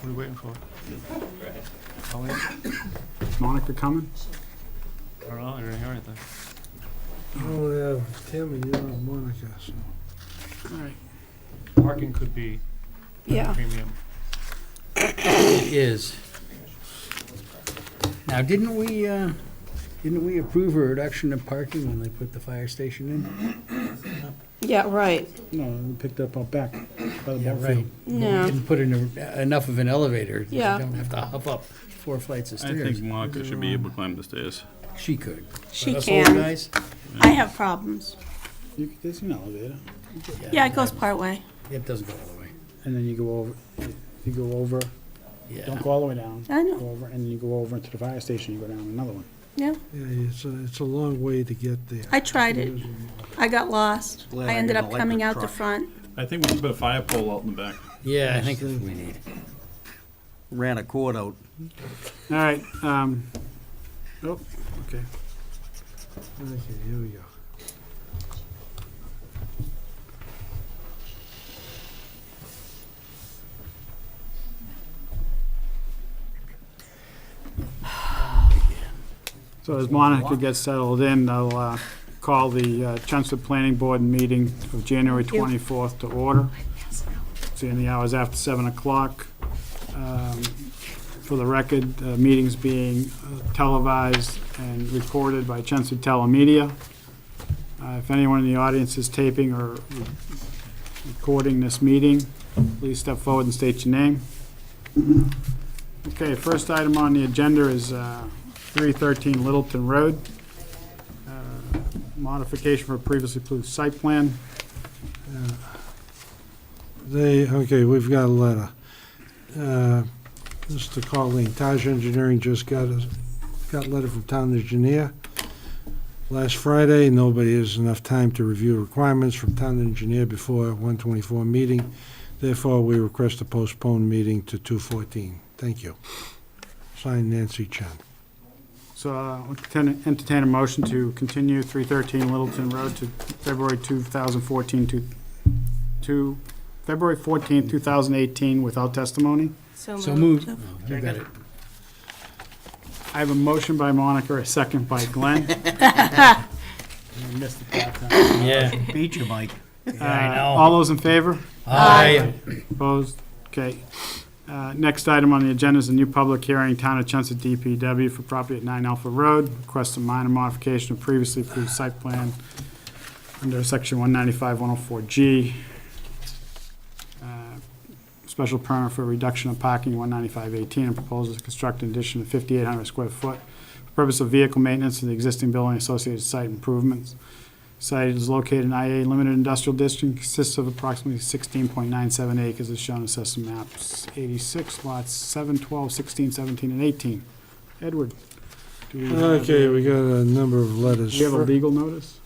What are we waiting for? I'll wait. Is Monica coming? I don't know, I didn't hear anything. Oh, yeah, Tim and you and Monica, so. All right. Parking could be Yeah. premium. It is. Now, didn't we approve a reduction of parking when they put the fire station in? Yeah, right. No, we picked up out back by the Yeah, ball right. field. We No. didn't put in enough of an elevator. Yeah. You don't have to hop up 4 flights of I stairs. think Monica should be able to climb the stairs. She could. She But us old can. guys? I have problems. There's an elevator, Yeah, it goes part way. It doesn't go all the way. and then you go over, you go over, Yeah. don't go all the way down. I know. Go over, and then you go over into the fire station, you go down another one. Yeah, Yeah, it's a long way to get there. I tried it. I got lost. Glad I I ended got up an coming out electric the truck. front. I think we should put a fire pole out in the back. Yeah, I think that's what we need. Ran a cord out. All right, oh, okay. Okay, here we go. So as Monica gets settled in, I'll call the Chelmsford Planning Board meeting of January 24th to order. See, in the hours after 7 o'clock. For the record, meetings being televised and recorded by Chelmsford Telemedia. If anyone in the audience is taping or recording this meeting, please step forward and state your name. Okay, first item on the agenda is 313 Littleton Road. Modification for a previously approved site plan. Okay, we've got a letter. Mr. Colleen, Taj Engineering just got a letter from town engineer. Last Friday, nobody has enough time to review requirements from town engineer before 124 meeting. Therefore, we request to postpone meeting to 2/14. Thank you. Signed, Nancy Chen. So I'll entertain a motion to continue 313 Littleton Road to February 2014 to February 14th, 2018 without testimony. So moved. Oh, you got it. I have a motion by Monica, a second by Glenn. I missed it that time. Yeah. Beat you, Mike. I know. All those in favor? Aye. Opposed? Okay. Next item on the agenda is a new public hearing, Town of Chelmsford DPW for property at 9 Alpha Road. Request a minor modification of previously approved site plan under section 195-104G. Special permit for reduction of parking, 195-18, and proposal to construct an addition of 5,800 square foot for purpose of vehicle maintenance in the existing building, associated site improvements. Site is located in IA Limited Industrial District, consists of approximately 16.97 acres as shown in assessment maps 86, lots 7, 12, 16, 17, and 18. Edward, do we have Okay, we got a number of letters. do you have a legal notice?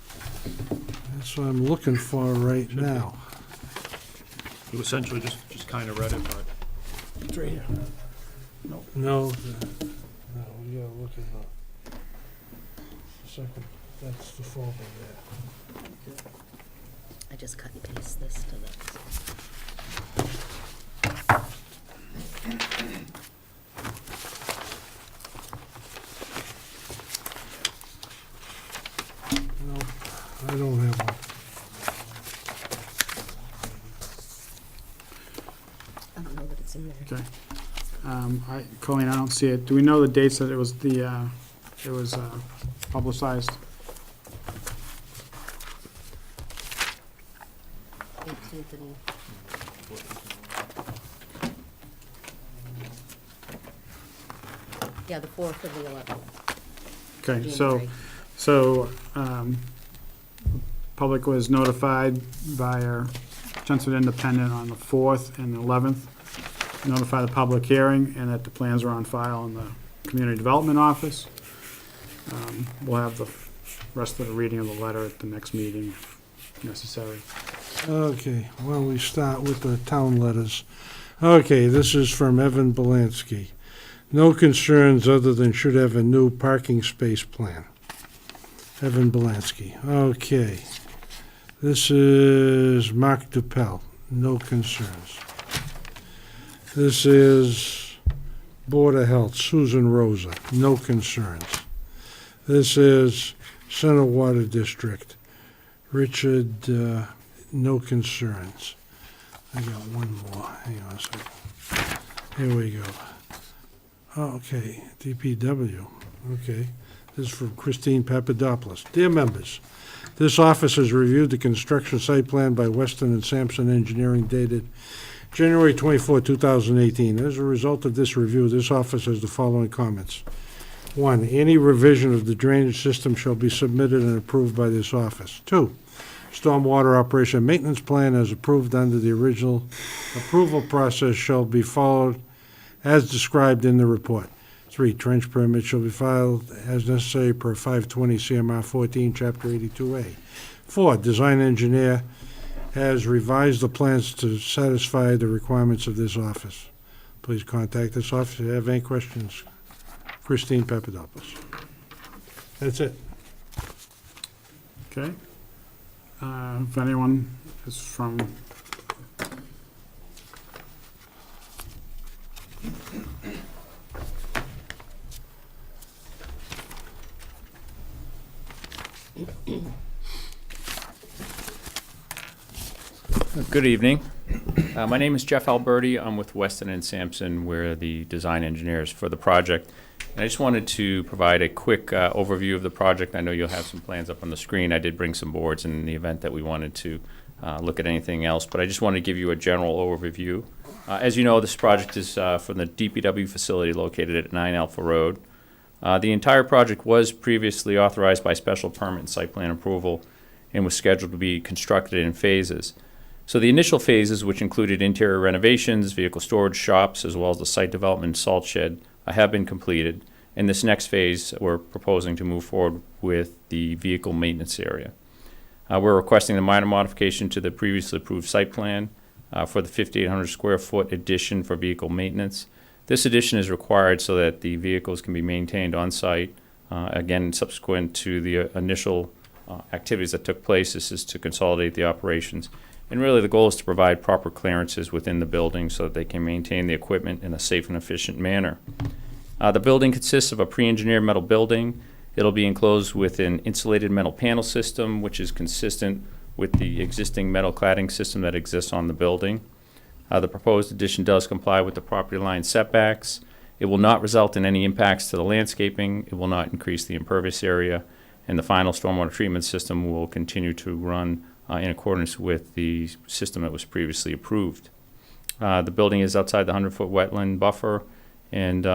That's what I'm looking for right now. You essentially just kind of read it, but It's right here. No, we gotta look at the second, that's the folder there. I just cut and paste this to the. No, I don't have one. I don't know that it's in there. Okay. Colleen, I don't see it. Do we know the dates that it was publicized? 18th and. Yeah, the 4th of the 11th. Okay, January. so, public was notified by our Chelmsford Independent on the 4th and the 11th. Notify the public hearing and that the plans are on file in the Community Development Office. We'll have the rest of the reading of the letter at the next meeting if necessary. Okay, why don't we start with the town letters? Okay, this is from Evan Belansky. No concerns other than should have a new parking space plan. Evan Belansky. Okay. This is Mark Dupel. No concerns. This is Board of Health, Susan Rosa, no concerns. This is Center Water District, Richard, no concerns. I got one more, hang on a second. Here we go. Oh, okay, DPW, okay. This is from Christine Papadopoulos. Dear members, this office has reviewed the construction site plan by Weston and Sampson Engineering dated January 24, 2018. As a result of this review, this office has the following comments. 1, any revision of the drainage system shall be submitted and approved by this office. 2, stormwater operation and maintenance plan as approved under the original approval process shall be followed as described in the report. 3, trench permit shall be filed as necessary per 520 CMR 14, Chapter 82A. 4, design engineer has revised the plans to satisfy the requirements of this office. Please contact this office if you have any questions. Christine Papadopoulos. That's it. Okay. If anyone is from... Good evening. My name is Jeff Alberti. I'm with Weston and Sampson. We're the design engineers for the project. And I just wanted to provide a quick overview of the project. I know you'll have some plans up on the screen. I did bring some boards in the event that we wanted to look at anything else, but I just wanted to give you a general overview. As you know, this project is from the DPW facility located at 9 Alpha Road. The entire project was previously authorized by special permit and site plan approval and was scheduled to be constructed in phases. So the initial phases, which included interior renovations, vehicle storage shops, as well as the site development and salt shed, have been completed. In this next phase, we're proposing to move forward with the vehicle maintenance area. We're requesting a minor modification to the previously approved site plan for the 5,800 square foot addition for vehicle maintenance. This addition is required so that the vehicles can be maintained on site. Again, subsequent to the initial activities that took place, this is to consolidate the operations. And really the goal is to provide proper clearances within the building so that they can maintain the equipment in a safe and efficient manner. The building consists of a pre-engineered metal building. It'll be enclosed with an insulated metal panel system, which is consistent with the existing metal cladding system that exists on the building. The proposed addition does comply with the property line setbacks. It will not result in any impacts to the landscaping. It will not increase the impervious area. And the final stormwater treatment system will continue to run in accordance with the system that was previously approved. The building is outside the 100-foot wetland buffer, and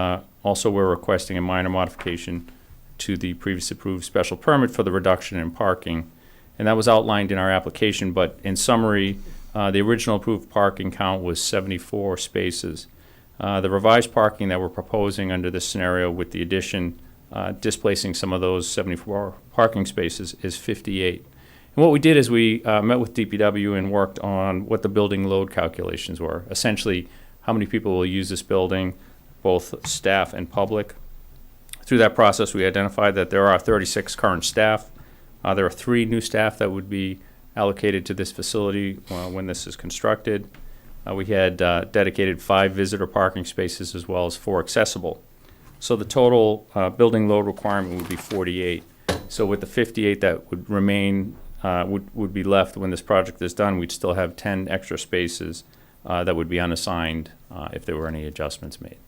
also we're requesting a minor modification to the previously approved special permit for the reduction in parking. And that was outlined in our application, but in summary, the original approved parking count was 74 spaces. The revised parking that we're proposing under this scenario with the addition displacing some of those 74 parking spaces is 58. And what we did is we met with DPW and worked on what the building load calculations were. Essentially, how many people will use this building, both staff and public. Through that process, we identified that there are 36 current staff. There are 3 new staff that would be allocated to this facility when this is constructed. We had dedicated 5 visitor parking spaces as well as 4 accessible. So the total building load requirement would be 48. So with the 58 that would remain, would be left when this project is done, we'd still have 10 extra spaces that would be unassigned if there were any adjustments made.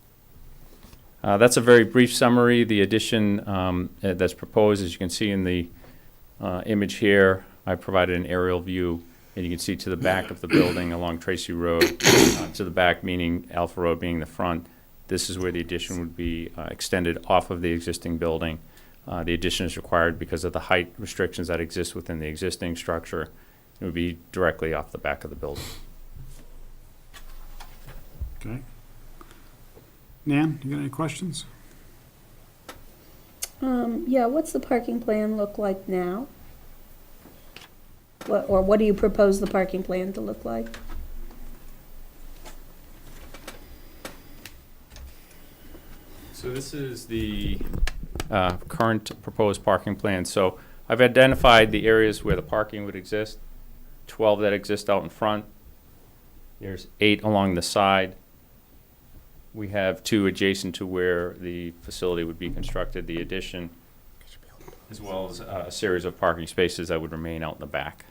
That's a very brief summary. The addition that's proposed, as you can see in the image here, I provided an aerial view, and you can see to the back of the building along Tracy Road, to the back meaning Alpha Road being the front. This is where the addition would be extended off of the existing building. The addition is required because of the height restrictions that exist within the existing structure. It would be directly off the back of the building. Okay. Nan, you got any questions? Yeah, what's the parking plan look like now? What do you propose the parking plan to look like? So this is the current proposed parking plan. So I've identified the areas where the parking would exist, 12 that exist out in front. There's 8 along the side, We have two adjacent to where the facility would be constructed, the addition, as well as a series of parking spaces that would remain out in the back.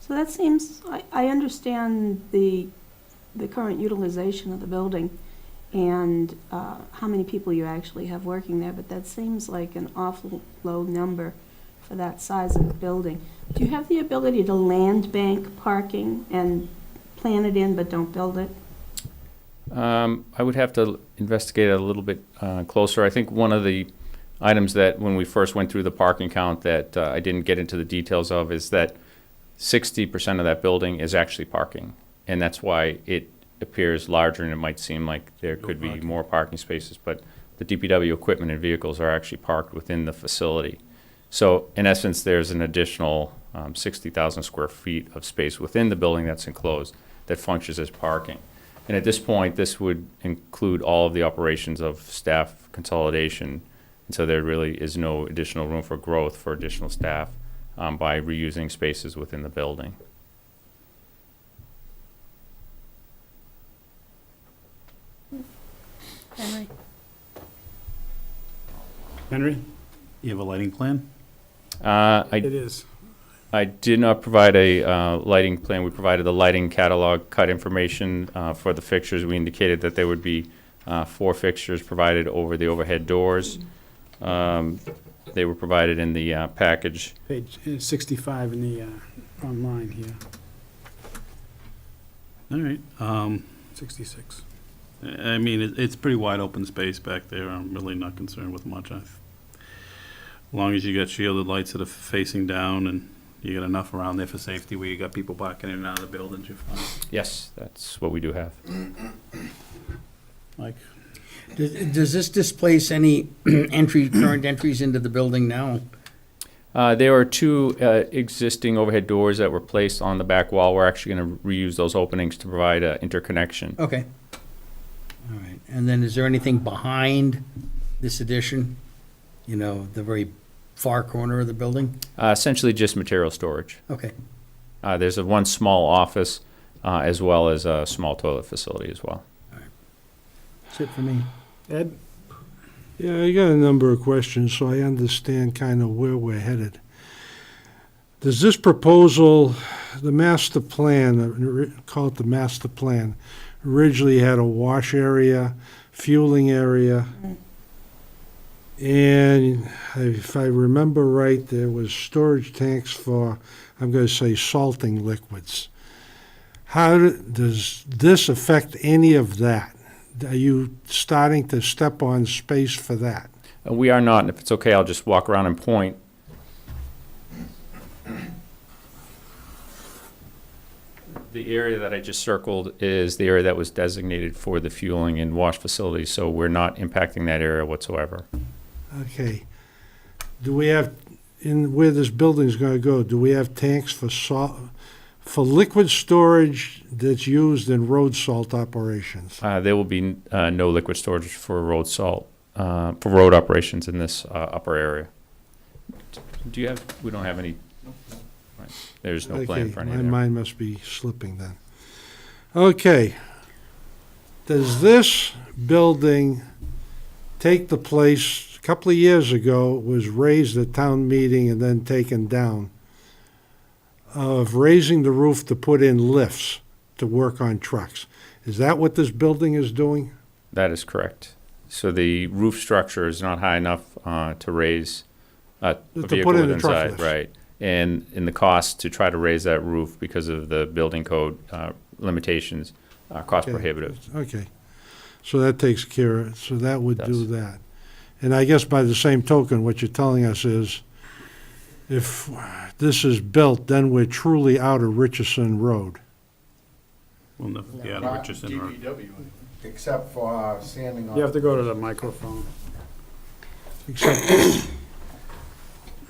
So that seems, I understand the current utilization of the building and how many people you actually have working there, but that seems like an awful low number for that size of the building. Do you have the ability to land bank parking and plan it in but don't build it? I would have to investigate it a little bit closer. I think one of the items that when we first went through the parking count that I didn't get into the details of is that 60% of that building is actually parking. And that's why it appears larger and it might seem like there could be more parking spaces, but the DPW equipment and vehicles are actually parked within the facility. So in essence, there's an additional 60,000 square feet of space within the building that's enclosed that functions as parking. And at this point, this would include all of the operations of staff consolidation. And so there really is no additional room for growth for additional staff by reusing spaces within the building. Henry? Henry? You have a lighting plan? It is. I did not provide a lighting plan. We provided the lighting catalog cut information for the fixtures. We indicated that there would be 4 fixtures provided over the overhead doors. They were provided in the package. Page 65 in the, online here, All right. 66. I mean, it's pretty wide open space back there. I'm really not concerned with much. As long as you got shielded lights that are facing down and you got enough around there for safety where you got people backing in and out of the buildings, you're fine. Yes, that's what we do have. Mike? Does this displace any current entries into the building now? There are 2 existing overhead doors that were placed on the back wall. We're actually going to reuse those openings to provide interconnection. Okay. All right. And then is there anything behind this addition? You know, the very far corner of the building? Essentially just material storage. Okay. There's one small office as well as a small toilet facility as well. That's it for me. Ed? Yeah, I got a number of questions, so I understand kind of where we're headed. Does this proposal, the master plan, call it the master plan, originally had a wash area, fueling area, and if I remember right, there was storage tanks for, I'm going to say, salting liquids. How does this affect any of that? Are you starting to step on space for that? We are not, and if it's okay, I'll just walk around and point. The area that I just circled is the area that was designated for the fueling and wash facilities, so we're not impacting that area whatsoever. Okay. Do we have, in where this building's going to go, do we have tanks for salt, for liquid storage that's used in road salt operations? There will be no liquid storage for road salt, for road operations in this upper area. Do you have, we don't have any, right. There's no plan for any My of that. mind must be slipping then. Okay. Does this building take the place, a couple of years ago, it was raised at town meeting and then taken down, of raising the roof to put in lifts to work on trucks? Is that what this building is doing? That is correct. So the roof structure is not high enough to raise a put vehicle in a with truck inside, lift. right? And in the cost to try to raise that roof because of the building code limitations, cost Okay. prohibitive. Okay. So that takes care of it, so that would do Does. that. And I guess by the same token, what you're telling us is, if this is built, then we're truly out of Richardson Road. We'll never be out of Richardson Road. Except for sanding You have off. to go to the microphone. Except,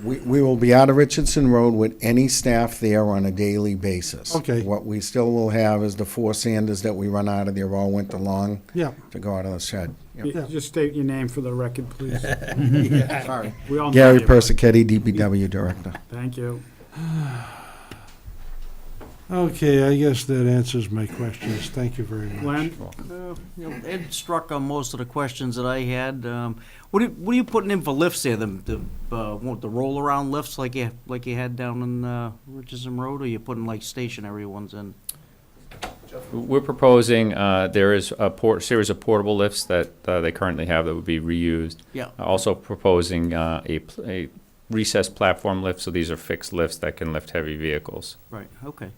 We will be out of Richardson Road with any staff there on a daily basis. Okay. What we still will have is the 4 sanders that we run out of there all winter long yeah, to go out of the shed. Yep. Yeah. Just state your name for the record, please. Sorry. We all know Gary you. Persichetti, DPW Director. Thank you. Okay, I guess that answers my questions. Thank you very much. Glenn? Ed struck on most of the questions that I had. What are you putting in for lifts there? The roll-around lifts like you had down in Richardson Road, or you putting like stationary ones in? We're proposing, there is a series of portable lifts that they currently have that would be reused. Yeah. Also proposing a recessed platform lift, so these are fixed lifts that can lift heavy vehicles. Right, okay.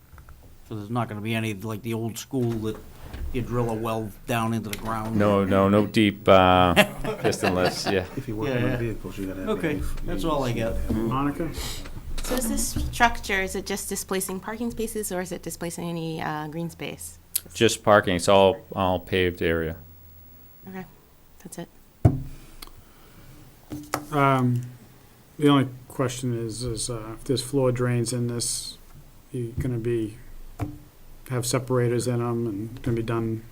So there's not gonna be any, like the old school that you drill a well down into the ground? No deep piston lifts, yeah. If you're working on vehicles, you gotta have. Okay, that's all I got. Monica? So is this structure, is it just displacing parking spaces or is it displacing any green space? Just parking, it's all paved area. Okay, that's it. The only question is if there's floor drains in this, you're gonna have separators in them and gonna be done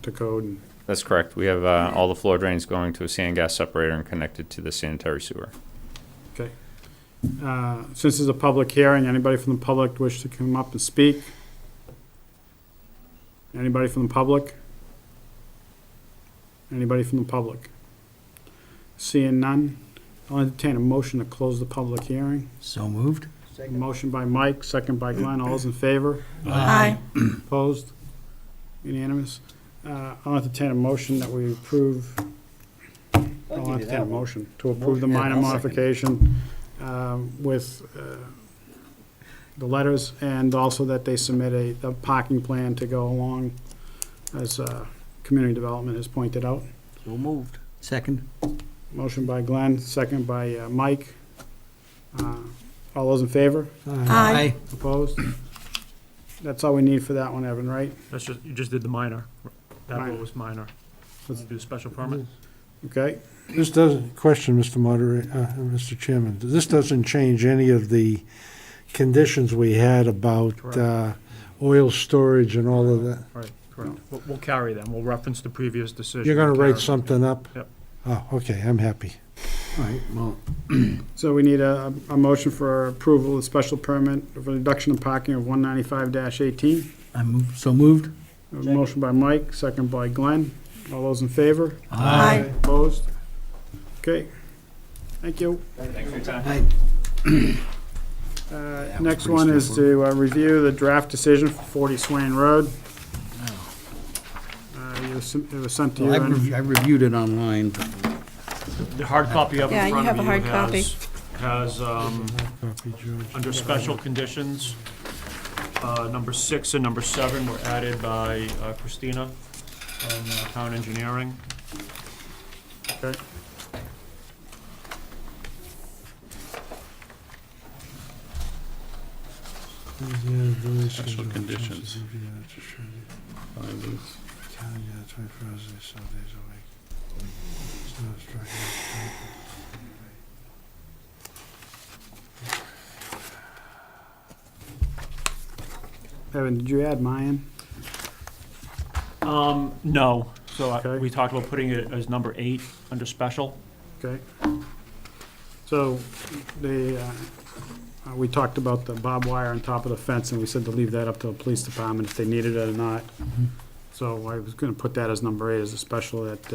to code and That's correct. We have all the floor drains going to a sand gas separator and connected to the sanitary sewer. okay. Since it's a public hearing, anybody from the public wish to come up and speak? Anybody from the public? Anybody from the public? Seeing none, I'll entertain a motion to close the public hearing. So moved? Motion by Mike, second by Glenn. All those in favor? Aye. Opposed? Unanimous? I'll entertain a motion that we approve. I'll entertain a motion to approve the minor modification with the letters, and also that they submit a parking plan to go along as community development has pointed out. So moved. Second? Motion by Glenn, second by Mike. All those in favor? Aye. Opposed? That's all we need for that one, Evan, right? You just did the minor. That Minor. one was minor. Let's do the special permit. Okay? This doesn't, question, Mr. Moderator, Mr. Chairman, this doesn't change any of the conditions we had about Correct. oil storage and all of that? Right, correct. We'll carry them. We'll reference the previous decision. You're gonna and carry write them. something up? Yep. Oh, okay, I'm happy. All right, well, So we need a motion for approval of the special permit for reduction of parking of 195-18. So moved? A motion by Mike, second by Glenn. All those in favor? Aye. Opposed? Okay. Thank you. Thanks for your time. Next one is to review the draft decision for 40 Swain Road. It was sent to you. I reviewed it online. The hard copy up Yeah, in you front have of a you hard copy. has, Copy, George. under special conditions, number 6 and number 7 were added by Christina from Town Engineering. Okay. Special conditions. Findings. Evan, did you add Mayan? No, so Okay. we talked about putting it as number 8 under special. Okay. So we talked about the barbed wire on top of the fence, and we said to leave that up to the police department if they needed it or not. So I was gonna put that as number 8 as a special, that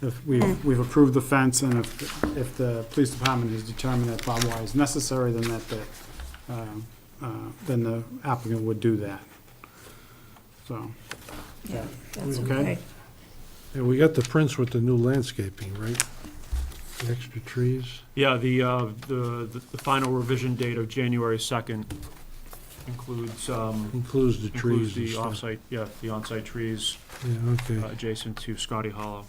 if we've approved the fence, and if the police department has determined that barbed wire is necessary, then then the applicant would do that. So, Yeah, that's Okay. okay. Yeah, we got the prints with the new landscaping, right? The extra trees. Yeah, the final revision date of January 2nd includes, Includes the trees and the stuff. offsite, yeah, the on-site trees Yeah, okay. adjacent to Scotty Hollow.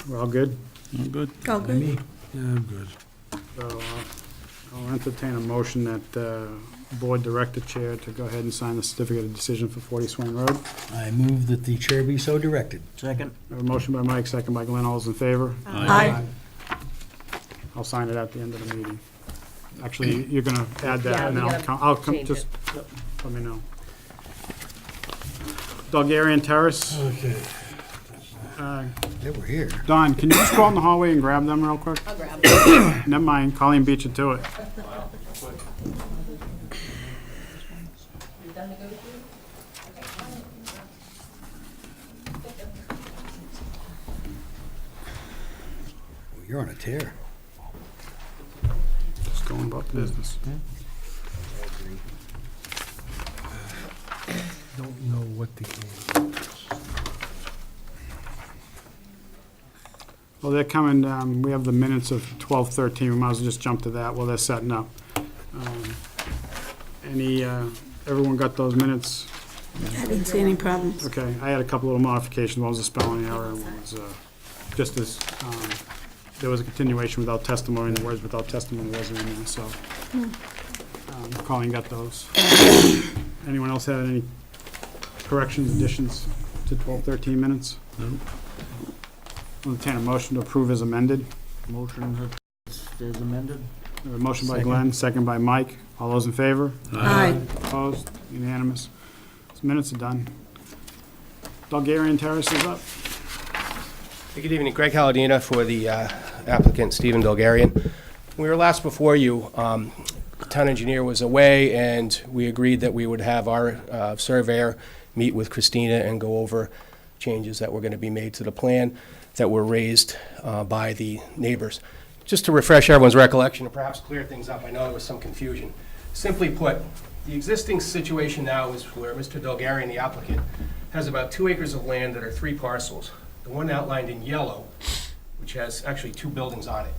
we're all good? Oh, good. All good. Yeah, I'm good. So I'll entertain a motion that board direct the chair to go ahead and sign the certificate of decision for 40 Swain Road. I move that the chair be so directed. Second? I have a motion by Mike, second by Glenn. All those in favor? Aye. I'll sign it at the end of the meeting. Actually, you're gonna add that, Yeah, and we I'll gotta I'll come, change just, let me know. Bulgarian Terrace. Okay. They were here. Don, can you just go out in the hallway and grab them real quick? I'll grab it. Never mind, Colleen beat you to it. You're on a tear. Just going about business. Don't know what the game is. Well, they're coming, we have the minutes of 12:13, we might as well just jump to that while they're setting up. Everyone got those minutes? I didn't see any problems. Okay, I had a couple little modifications, one was a spelling error, one was just as, there was a continuation without testimony, and the words without testimony wasn't in there, so. Colleen got those. Anyone else have any corrections, additions to 12:13 minutes? No. I'll entertain a motion to approve as amended. Motion is amended. A motion by Glenn, second by Mike. All those in favor? Aye. Opposed? Unanimous. These minutes are done. Bulgarian Terrace is up. Good evening, Greg Halladina for the applicant, Stephen Bulgarian. We were last before you. The town engineer was away, and we agreed that we would have our surveyor meet with Christina and go over changes that were going to be made to the plan that were raised by the neighbors. Just to refresh everyone's recollection and perhaps clear things up, I know there was some confusion. Simply put, the existing situation now is where Mr. Bulgarian, the applicant, has about 2 acres of land that are 3 parcels. The one outlined in yellow, which has actually 2 buildings on it.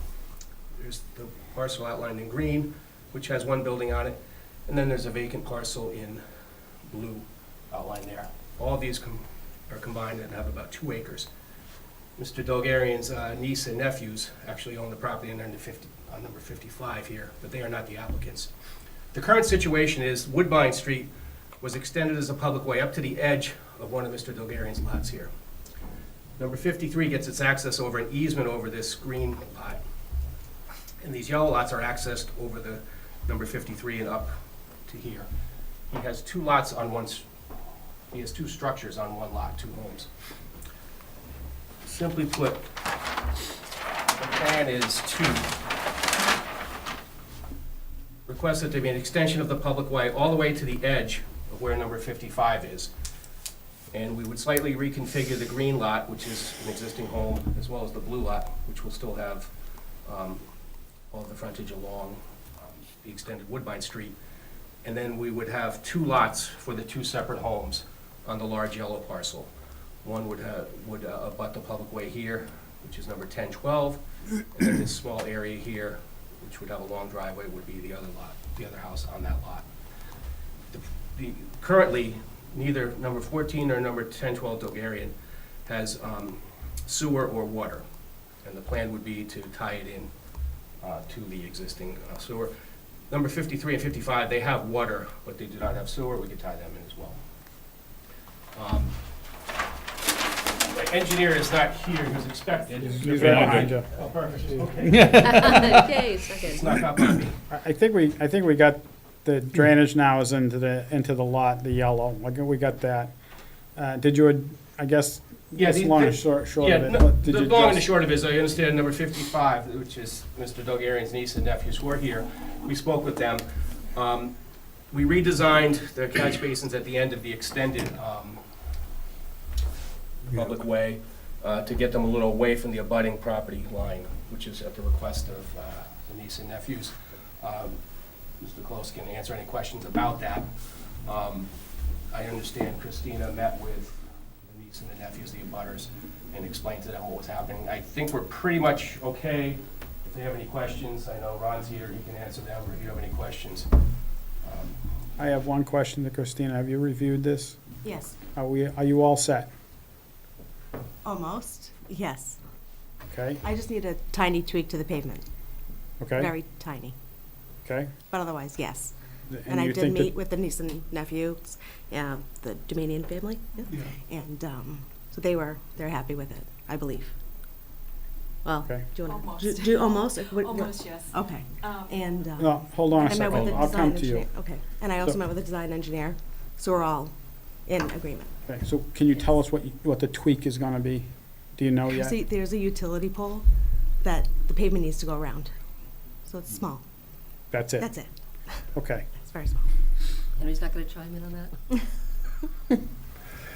There's the parcel outlined in green, which has 1 building on it, and then there's a vacant parcel in blue outlined there. All of these are combined and have about 2 acres. Mr. Bulgarian's niece and nephews actually own the property on number 55 here, but they are not the applicants. The current situation is Woodbine Street was extended as a public way up to the edge of one of Mr. Bulgarian's lots here. Number 53 gets its access over an easement over this green lot. And these yellow lots are accessed over the number 53 and up to here. He has 2 lots on he has 2 structures on one lot, 2 homes. Simply put, the plan is to request that there be an extension of the public way all the way to the edge of where number 55 is. And we would slightly reconfigure the green lot, which is an existing home, as well as the blue lot, which will still have all of the frontage along the extended Woodbine Street. And then we would have 2 lots for the 2 separate homes on the large yellow parcel. One would abut the public way here, which is number 1012, and then this small area here, which would have a long driveway, would be the other lot, the other house on that lot. Currently, neither number 14 or number 1012 Bulgarian has sewer or water, and the plan would be to tie it in to the existing sewer. Number 53 and 55, they have water, but they do not have sewer. We could tie them in as well. The engineer is not here, he was expected. He's right behind you. Oh, perfect, okay. Okay, It's second. not up on me. I think we got the drainage now is into the lot, the yellow. Like, we got that. Did you, I guess, Yeah, that's long and short of it. no, What did the you long and the just- short of it is, I understand number 55, which is Mr. Bulgarian's niece and nephews who are here. We spoke with them. We redesigned the catch basins at the end of the extended public way to get them a little away from the abutting property line, which is at the request of the niece and nephews. Mr. Close can answer any questions about that. I understand Christina met with the niece and the nephews, the abutters, and explained to them what was happening. I think we're pretty much okay. If they have any questions, I know Ron's here, he can answer them, or if you have any questions. I have one question to Christina. Have you reviewed this? Yes, Are you all set? almost, yes. Okay, I just need a tiny tweak to the pavement, okay, very tiny, okay. but otherwise, yes. And I you did think that- meet with the niece and nephews, the Dominion family, and so they're happy with it, I believe. Well, Okay. do you want Almost. to, do almost? Almost, yes. Okay, and No, hold on a I met with second. the I'll design come to you. engineer. Okay, and I also So- met with the design engineer, so we're all in agreement. Okay, so can you tell us what the tweak is gonna be? Do you know yet? See, there's a utility pole that the pavement needs to go around, so it's small. That's it? That's it. Okay. It's very small. Henry's not gonna chime in on that?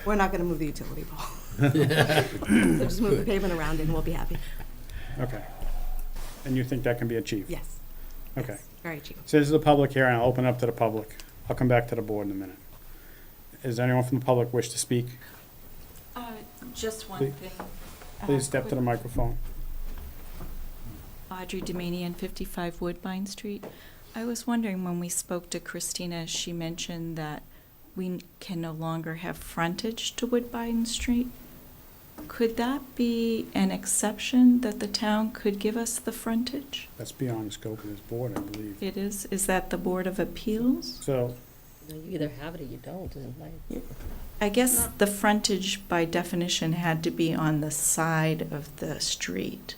We're not gonna move the utility pole. So just move the pavement around and we'll be happy. Okay. And you think that can be achieved? Yes. Okay. Yes, very cheap. So this is a public hearing, I'll open up to the public. I'll come back to the board in a minute. Is there anyone from the public wish to speak? Just one Please- thing. Please step to the microphone. Audrey Domanian, 55 Woodbine Street. I was wondering, when we spoke to Christina, she mentioned that we can no longer have frontage to Woodbine Street. Could that be an exception, that the town could give us the frontage? That's beyond the scope of this board, I believe. It is? Is that the Board of Appeals? So, No, you either have it or you don't, isn't it? I guess the frontage, by definition, had to be on the side of the street.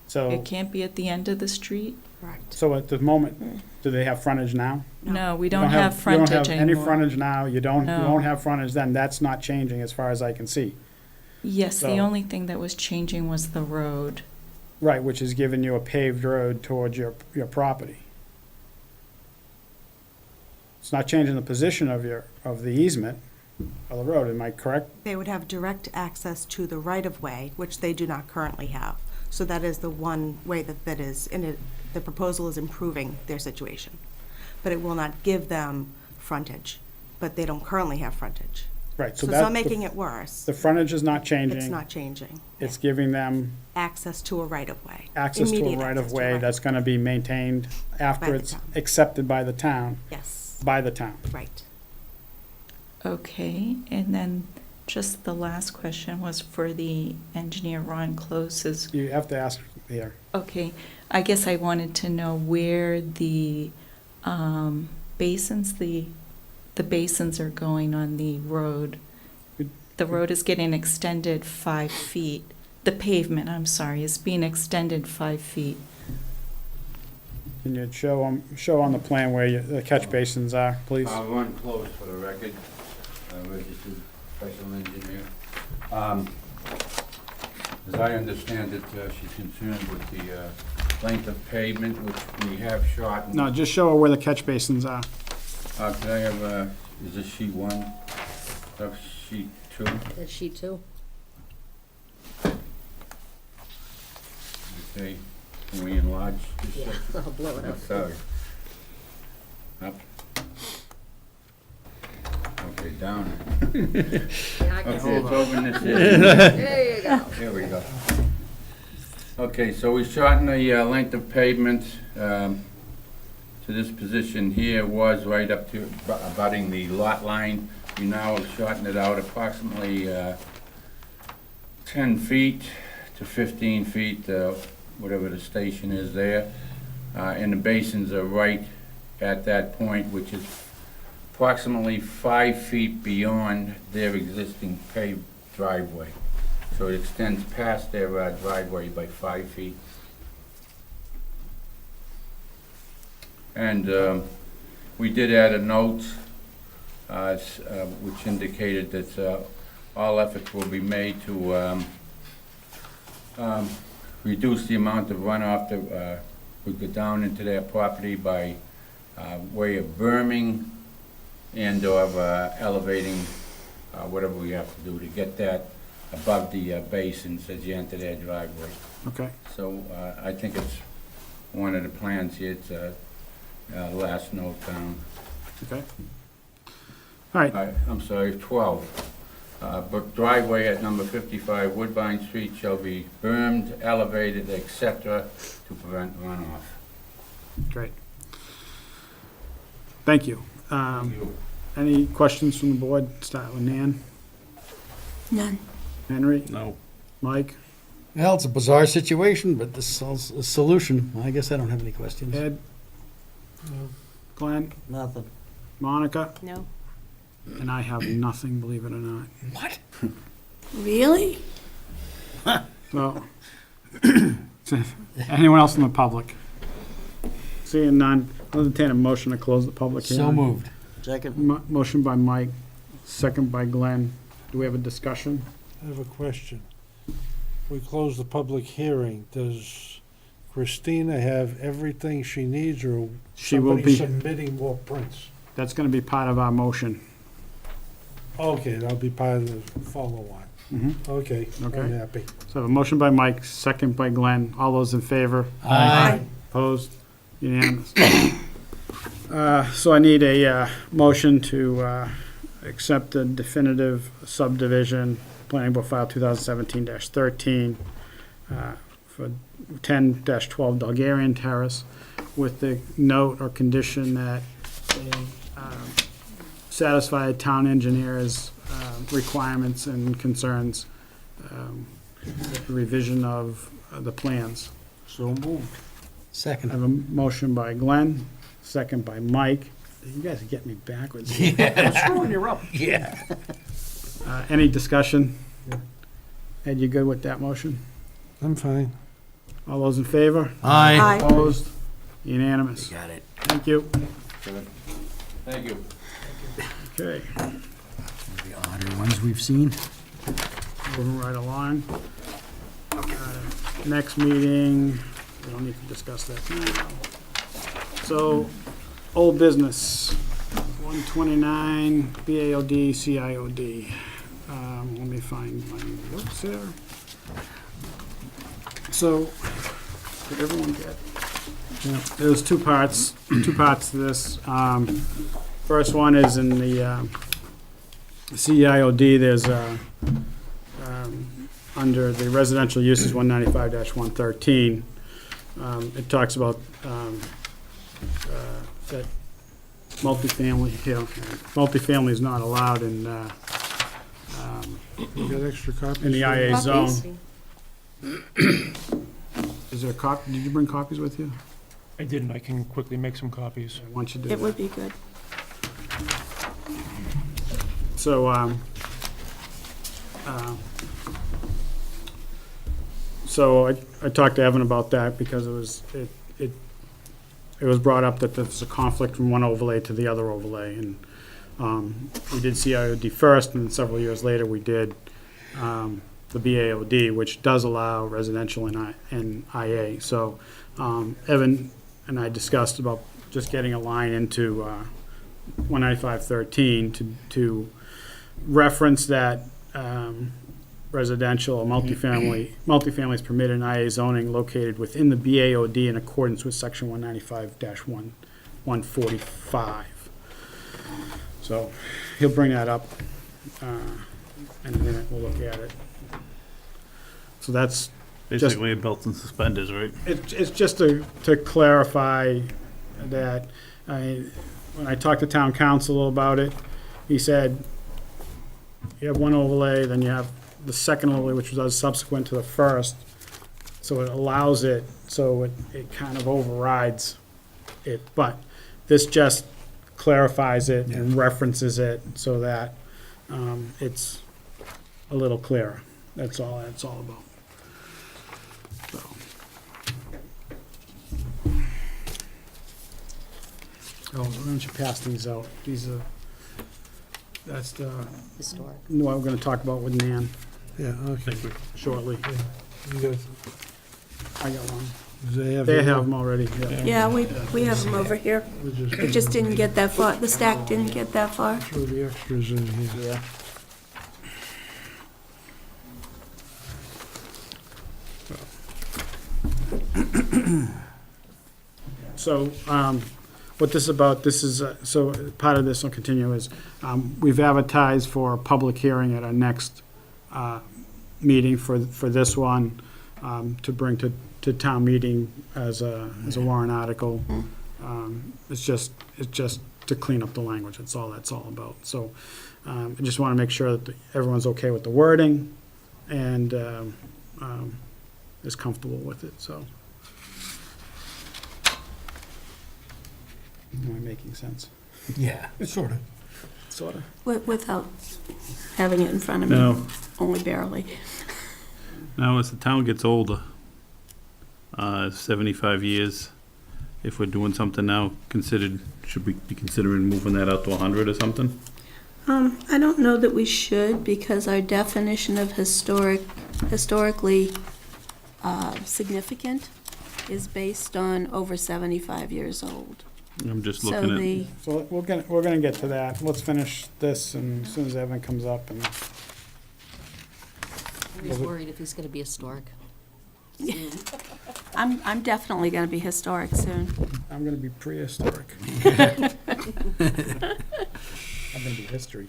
so, It can't be at the end of the street? Correct. so at the moment, do they have frontage now? No, we You don't have frontage You don't have any anymore. frontage now, you No. won't have frontage then, that's not changing as far as I can see. Yes, the So- only thing that was changing was the road. Right, which is giving you a paved road towards your property. It's not changing the position of the easement of the road, am I correct? They would have direct access to the right-of-way, which they do not currently have. So that is the one way that is, in it, the proposal is improving their situation. But it will not give them frontage, but they don't currently have frontage. Right, So so it's not that, making it worse. the frontage is not changing. It's not changing. It's giving them Access to a right-of-way. access to a Immediate access to a right-of-way right- that's gonna be maintained By after the it's town. accepted by the town, Yes, by the town. right. Okay, and then just the last question was for the engineer, Ron Close's. You have to ask here. Okay, I guess I wanted to know where the basins, the basins are going on the road. The road is getting extended 5 feet. The pavement, I'm sorry, is being extended 5 feet. Can you show on the plan where the catch basins are, please? Ron Close for the record, registered professional engineer. As I understand it, she's concerned with the length of pavement, which we have shortened. No, just show her where the catch basins are. Could I have, is this sheet one? That's sheet two? That's sheet 2. Okay, can we enlarge this? Yeah, I'll blow it Oh, up. sorry. Up. Okay, down. Yeah, I can Okay, it's over in this area. There you go. There we go. Okay, so we shortened the length of pavement to this position here, was right up to abutting the lot line. We now have shortened it out approximately 10 feet to 15 feet, whatever the station is there. And the basins are right at that point, which is approximately 5 feet beyond their existing paved driveway. So it extends past their driveway by 5 feet. And we did add a note which indicated that all efforts will be made to reduce the amount of runoff that would go down into their property by way of berming and or elevating whatever we have to do to get that above the basins as you enter their driveway. Okay. So I think it's one of the plans here, it's last note down. Okay. All right, I'm sorry, 12. But driveway at number 55 Woodbine Street shall be bermed, elevated, etc. to prevent runoff. great. Thank you. Any questions from the board? Start with Nan. None. Henry? No. Mike? Well, it's a bizarre situation, but this is a solution. I guess I don't have any questions. Ed? Glenn? Nothing. Monica? No. And I have nothing, believe it or not. What? Really? Well, anyone else in the public? Seeing none, I'll entertain a motion to close the public hearing. So moved. Second. Motion by Mike, second by Glenn. Do we have a discussion? I have a question. We close the public hearing. Does Christina have everything she needs, or She will somebody be- submitting more prints? That's gonna be part of our motion. Okay, that'll be part of the follow-on. Mhm. Okay, Okay. I'm happy. So a motion by Mike, second by Glenn. All those in favor? Aye. Opposed? Unanimous. So I need a motion to accept the definitive subdivision, Planning Board File 2017-13, for 10-12 Bulgarian Terrace, with the note or condition that they satisfy town engineer's requirements and concerns, revision of the plans. So moved. I Second. have a motion by Glenn, second by Mike. You guys are getting me backwards. Yeah. Screwing you up. Yeah. Any discussion? Ed, you good with that motion? I'm fine. All those in favor? Aye. Aye. Opposed? Unanimous. Got it. Thank you. Thank you. Okay, The odder ones we've seen. moving right along. Next meeting, we don't need to discuss that now. So, old business, 129 BAOD, CIOD. Let me find my notes here. So, did everyone get? Yeah, there's two parts to this. First one is in the CIOD, there's under the residential uses 195-113, it talks about that multifamily is not allowed in You got extra copies? in the IA Copies? zone. Is there a copy, did you bring copies with you? I didn't, I can quickly make some copies. Why don't you do It that? would be good. So, so I talked to Evan about that because it was brought up that there's a conflict from one overlay to the other overlay, and we did CIOD first, and then several years later, we did the BAOD, which does allow residential and IA. So, Evan and I discussed about just getting a line into 195-13 to reference that residential or multifamily is permitted in IA zoning located within the BAOD in accordance with section 195-145. So he'll bring that up in a minute, we'll look at it. So that's Basically a belt and suspenders, right? it's just to clarify that, when I talked to town council about it, he said, you have one overlay, then you have the second overlay, which was subsequent to the first, so it allows it, so it kind of overrides it, but this just clarifies it and references it so that it's a little clearer. That's all about. So. Oh, why don't you pass these out? That's the, Historic. what we're gonna talk about with Nan Yeah, okay. shortly. You got, I got one. they have. They have them already, yeah. Yeah, we have them over here. We just It just didn't get that far, the stack didn't get that far. throw the extras in here. Yeah. So, what this is about, this is, so part of this will continue is, we've advertised for a public hearing at our next meeting for this one, to bring to town meeting as a warrant article. It's just to clean up the language, that's all about. So, I just want to make sure that everyone's okay with the wording and is comfortable with it, so. Am I making sense? Yeah. Sort of. Sort of. Without having it in front of me. No. Only barely. Now, as the town gets older, 75 years, if we're doing something now, should we be considering moving that out to 100 or something? I don't know that we should, because our definition of historically significant is based on over 75 years old. I'm just So looking the, So we're gonna get to that. Let's finish this, and as soon as Evan comes up, and I'm just worried if he's gonna be historic. I'm definitely gonna be historic soon. I'm gonna be prehistoric. I'm gonna be history.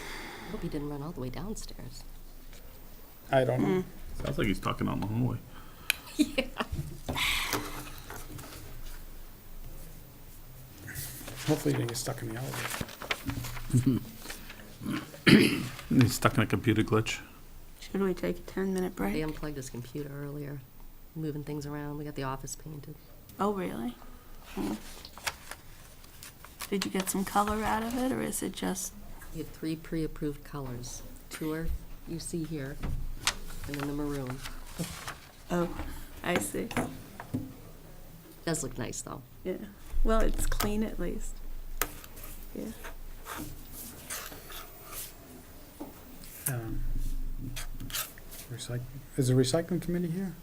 I hope he didn't run all the way downstairs. I don't know. Sounds like he's talking on the hallway. Hopefully he didn't get stuck in the elevator. He's stuck in a computer glitch. Should we take a 10-minute break? They unplugged his computer earlier, moving things around. We got the office painted. Oh, really? Did you get some color out of it, or is it just, He had 3 pre-approved colors. 2 are you see here, and then the maroon. oh, I see. Does look nice, though. Yeah. Well, it's clean at least. Yeah. Is the recycling committee here?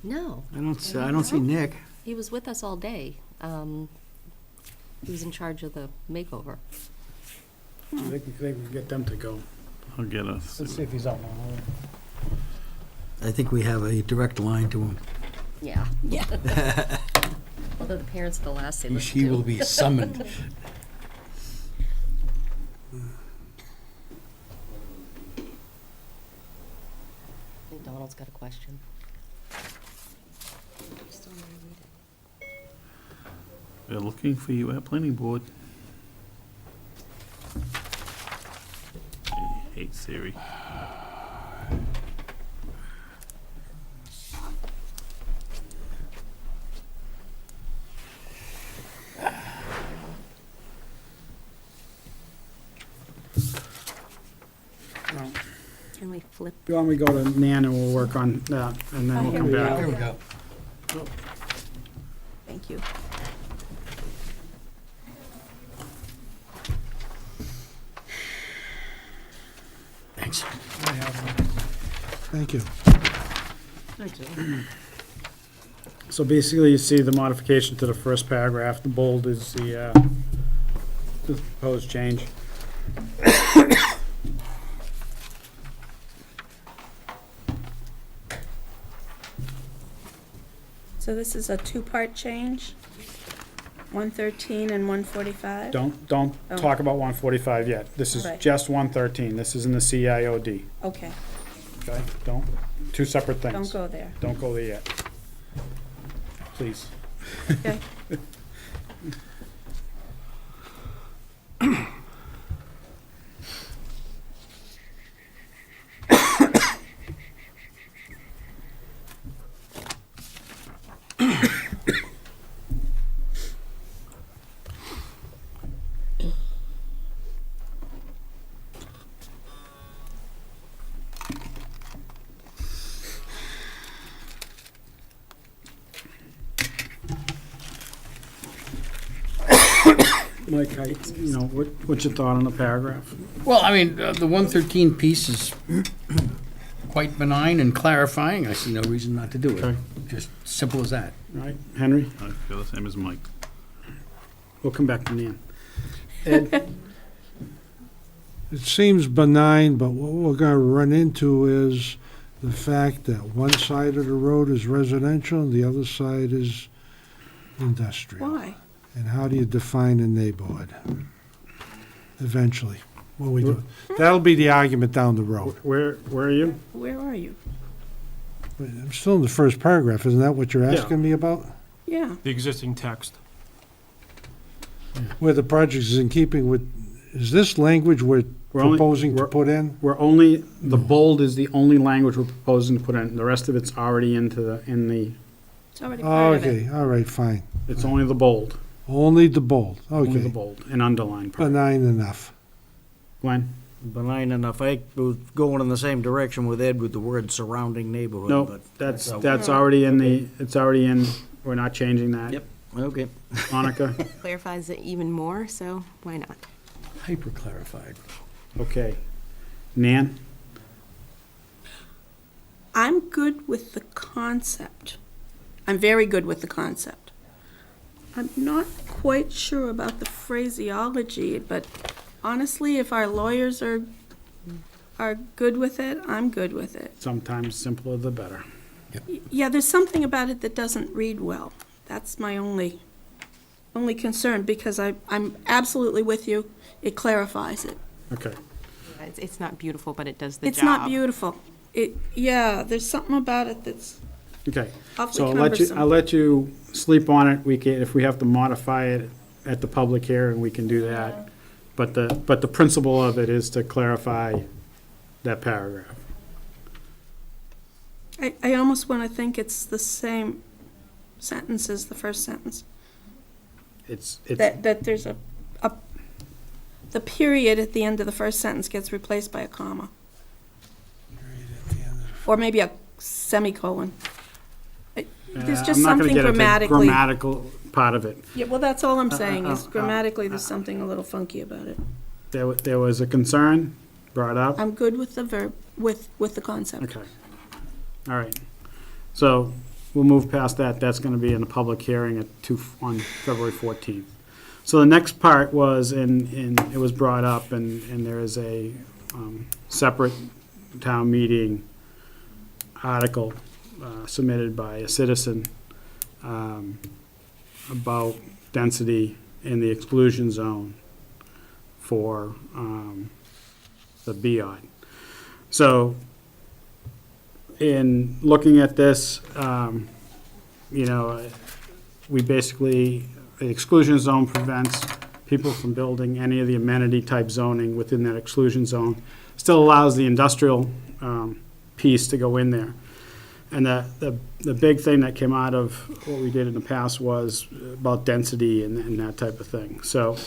No. I don't see Nick. He was with us all day. He was in charge of the makeover. They can get them to go. I'll get us. Let's see if he's out now. I think we have a direct line to him. Yeah. Yeah. Although the parents of the last they listened He to. will be summoned. I think Donald's got a question. Still not read it. They're looking for you at planning board. I hate Siri. Well, Can we flip? you want me to go to Nan and we'll work on that, and then we'll come back. Here we go. Thank you. Thanks. Thank you. So basically, you see the modification to the first paragraph. The bold is the proposed change. So this is a 2-part change? 113 and 145? Don't Oh. talk about 145 yet. This is Right. just 113. This is in the CIOD, Okay, okay? Don't, two separate things. don't go there. Don't go there yet. Please. Okay. Mike, what's your thought on the paragraph? Well, I mean, the 113 piece is quite benign and clarifying. I see no reason not to do it. Okay. Just simple as that. Right, Henry? I feel the same as Mike. We'll come back to Nan. Ed? It seems benign, but what we're gonna run into is the fact that one side of the road is residential and the other side is industrial. Why? And how do you define a neighborhood? Eventually, when we do. That'll be the argument down the road. Where are you? Where are you? But I'm still in the first paragraph, isn't that what you're Yeah. asking me about? Yeah. The existing text. Where the project is in keeping with, is this language we're proposing to put in? The bold is the only language we're proposing to put in. The rest of it's already in the, It's already Oh, part of it. okay, all right, fine. it's only the bold. Only the bold, Only the okay. bold, and underlined part. Benign enough. Glenn? Benign enough. I was going in the same direction with Ed with the word surrounding neighborhood, No, but. that's already in the, it's already in, we're not changing that. Yep, Okay. Monica? Clarifies it even more, so why not? Hyper clarified. Okay. Nan? I'm good with the concept. I'm very good with the concept. I'm not quite sure about the phraseology, but honestly, if our lawyers are good with it, I'm good with it. Sometimes simpler the better. Yeah, there's something about it that doesn't read well. That's my only concern, because I'm absolutely with you. It clarifies it. Okay. It's not beautiful, but it does the job. It's not beautiful. Yeah, there's something about it that's Okay. awfully So cumbersome. I'll let you sleep on it. If we have to modify it at the public hearing, we can do that. But the principle of it is to clarify that paragraph. I almost want to think it's the same sentence as the first sentence. It's That there's the period at the end of the first sentence gets replaced by a comma. Or maybe a semicolon. There's just I'm not gonna something get into the grammatically. grammatical part of it. Yeah, well, that's all I'm saying, is grammatically, there's something a little funky about it. There was a concern brought up. I'm good with the verb, with the concept. Okay. All right. So we'll move past that. That's going to be in a public hearing on February 14th. So the next part was, it was brought up, and there is a separate town meeting article submitted by a citizen about density in the exclusion zone for the BIOD. So in looking at this, we basically, the exclusion zone prevents people from building any of the amenity-type zoning within that exclusion zone. Still allows the industrial piece to go in there. And the big thing that came out of what we did in the past was about density and that type of thing. So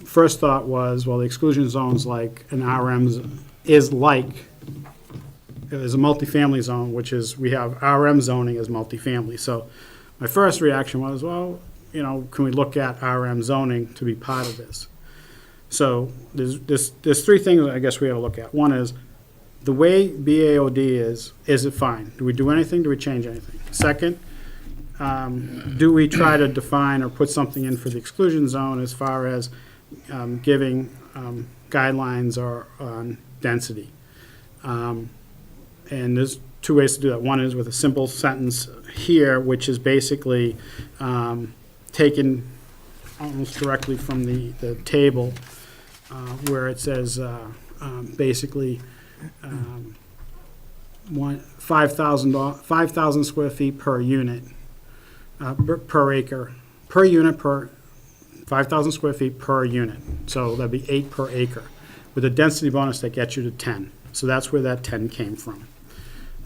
first thought was, well, the exclusion zone's like an RM is like, there's a multifamily zone, which is, we have RM zoning as multifamily. So my first reaction was, well, can we look at RM zoning to be part of this? So there's three things I guess we have to look at. One is, the way BAOD is it fine? Do we do anything? Do we change anything? Second, do we try to define or put something in for the exclusion zone as far as giving guidelines or on density? And there's two ways to do that. One is with a simple sentence here, which is basically taken almost directly from the table where it says basically 5,000 square feet per unit, per acre, per unit, per 5,000 square feet per unit. So that'd be 8 per acre, with a density bonus that gets you to 10. So that's where that 10 came from.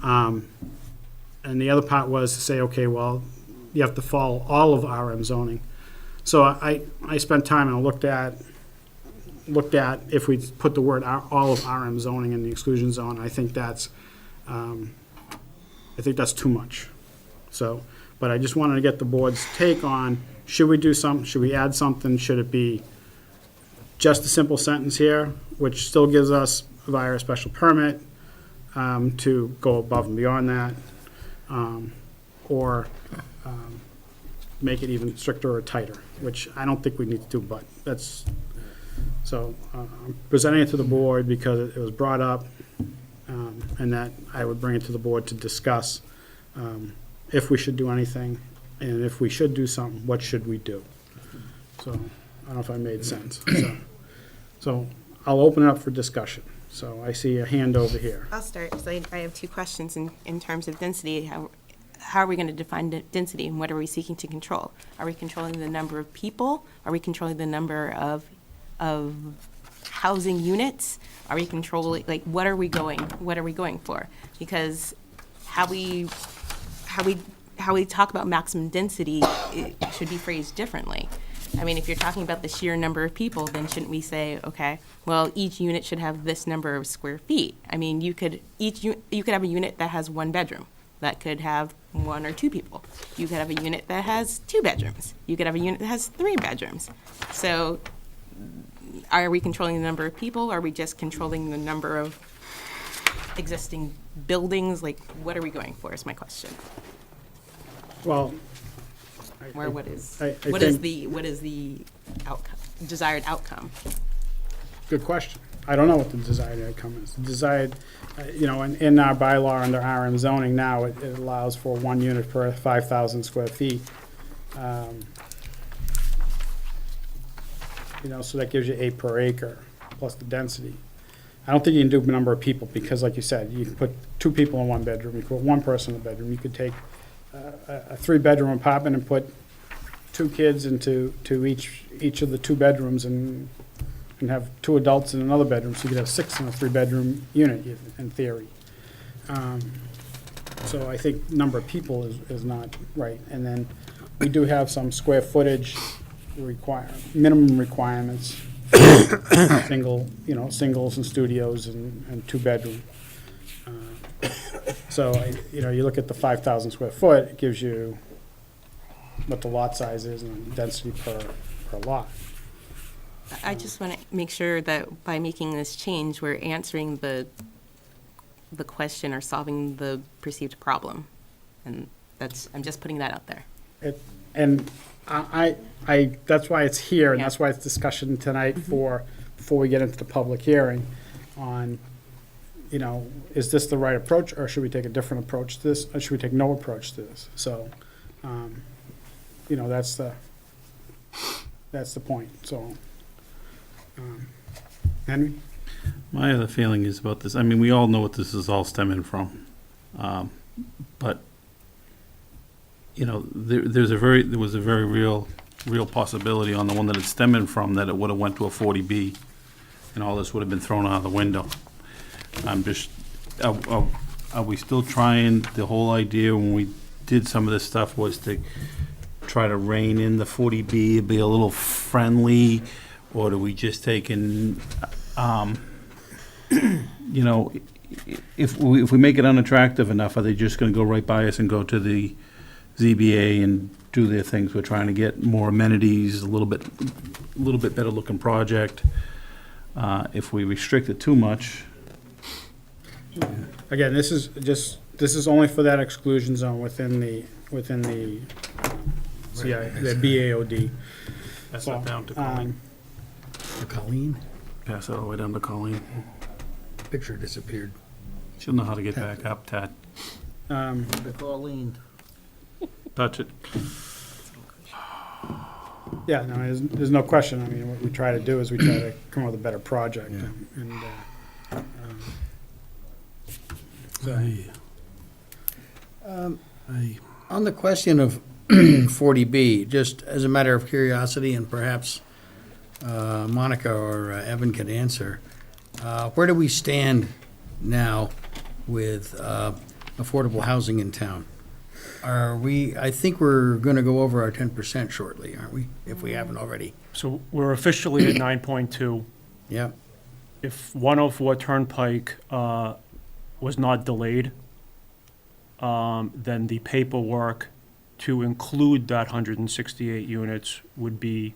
And the other part was to say, okay, well, you have to follow all of RM zoning. So I spent time and I looked at if we put the word all of RM zoning in the exclusion zone. I think that's too much. So, but I just wanted to get the board's take on, should we do something, should we add something, should it be just a simple sentence here, which still gives us via a special permit to go above and beyond that, or make it even stricter or tighter, which I don't think we need to do, but that's, so I'm presenting it to the board because it was brought up, and that I would bring it to the board to discuss if we should do anything, and if we should do something, what should we do? So, I don't know if I made sense. So I'll open it up for discussion. So I see a hand over here. I'll start, because I have two questions in terms of density. How are we going to define density, and what are we seeking to control? Are we controlling the number of people? Are we controlling the number of housing units? Are we controlling, like, what are we going for? Because how we talk about maximum density, it should be phrased differently. I mean, if you're talking about the sheer number of people, then shouldn't we say, okay, well, each unit should have this number of square feet? I mean, you could have a unit that has one bedroom, that could have one or two people. You could have a unit that has 2 bedrooms. You could have a unit that has 3 bedrooms. So are we controlling the number of people? Are we just controlling the number of existing buildings? Like, what are we going for is my question. Well, Or what is, I what is think- the outcome, desired outcome? Good question. I don't know what the desired outcome is. The desired, in our bylaw under RM zoning now, it allows for 1 unit per 5,000 square feet. So that gives you 8 per acre, plus the density. I don't think you can do a number of people, because like you said, you can put 2 people in 1 bedroom, you could put 1 person in a bedroom, you could take a 3-bedroom apartment and put 2 kids into each of the 2 bedrooms and have 2 adults in another bedroom, so you could have 6 in a 3-bedroom unit, in theory. So I think number of people is not right. And then we do have some square footage minimum requirements, singles and studios and 2-bedroom. So, you look at the 5,000 square foot, it gives you what the lot size is and density per lot. I just want to make sure that by making this change, we're answering the question or solving the perceived problem. And I'm just putting that out there. And that's why it's here, and that's why it's discussion tonight before we get into the public hearing on, is this the right approach, or should we take a different approach to this, or should we take no approach to this? So, that's the point, so. Henry? My other feeling is about this, I mean, we all know what this is all stemming from. But, there was a very real possibility on the one that it's stemming from, that it would have went to a 40B and all this would have been thrown out of the window. I'm just, are we still trying, the whole idea when we did some of this stuff was to try to rein in the 40B, be a little friendly, or do we just take in, if we make it unattractive enough, are they just gonna go right by us and go to the ZBA and do their things? We're trying to get more amenities, a little bit better looking project. If we restrict it too much, Again, this is only for that exclusion zone within the the BAOD. pass that down to Colleen. Colleen, Pass that all the way down to Colleen. picture disappeared. She'll know how to get back up, Tad. Colleen. Touch it. Yeah, no, there's no question. I mean, what we try to do is we try to come up with a better project. On the question of 40B, just as a matter of curiosity, and perhaps Monica or Evan could answer, where do we stand now with affordable housing in town? I think we're going to go over our 10% shortly, aren't we? If we haven't already. So we're officially at 9.2. Yeah. If 104 Turnpike was not delayed, then the paperwork to include that 168 units would be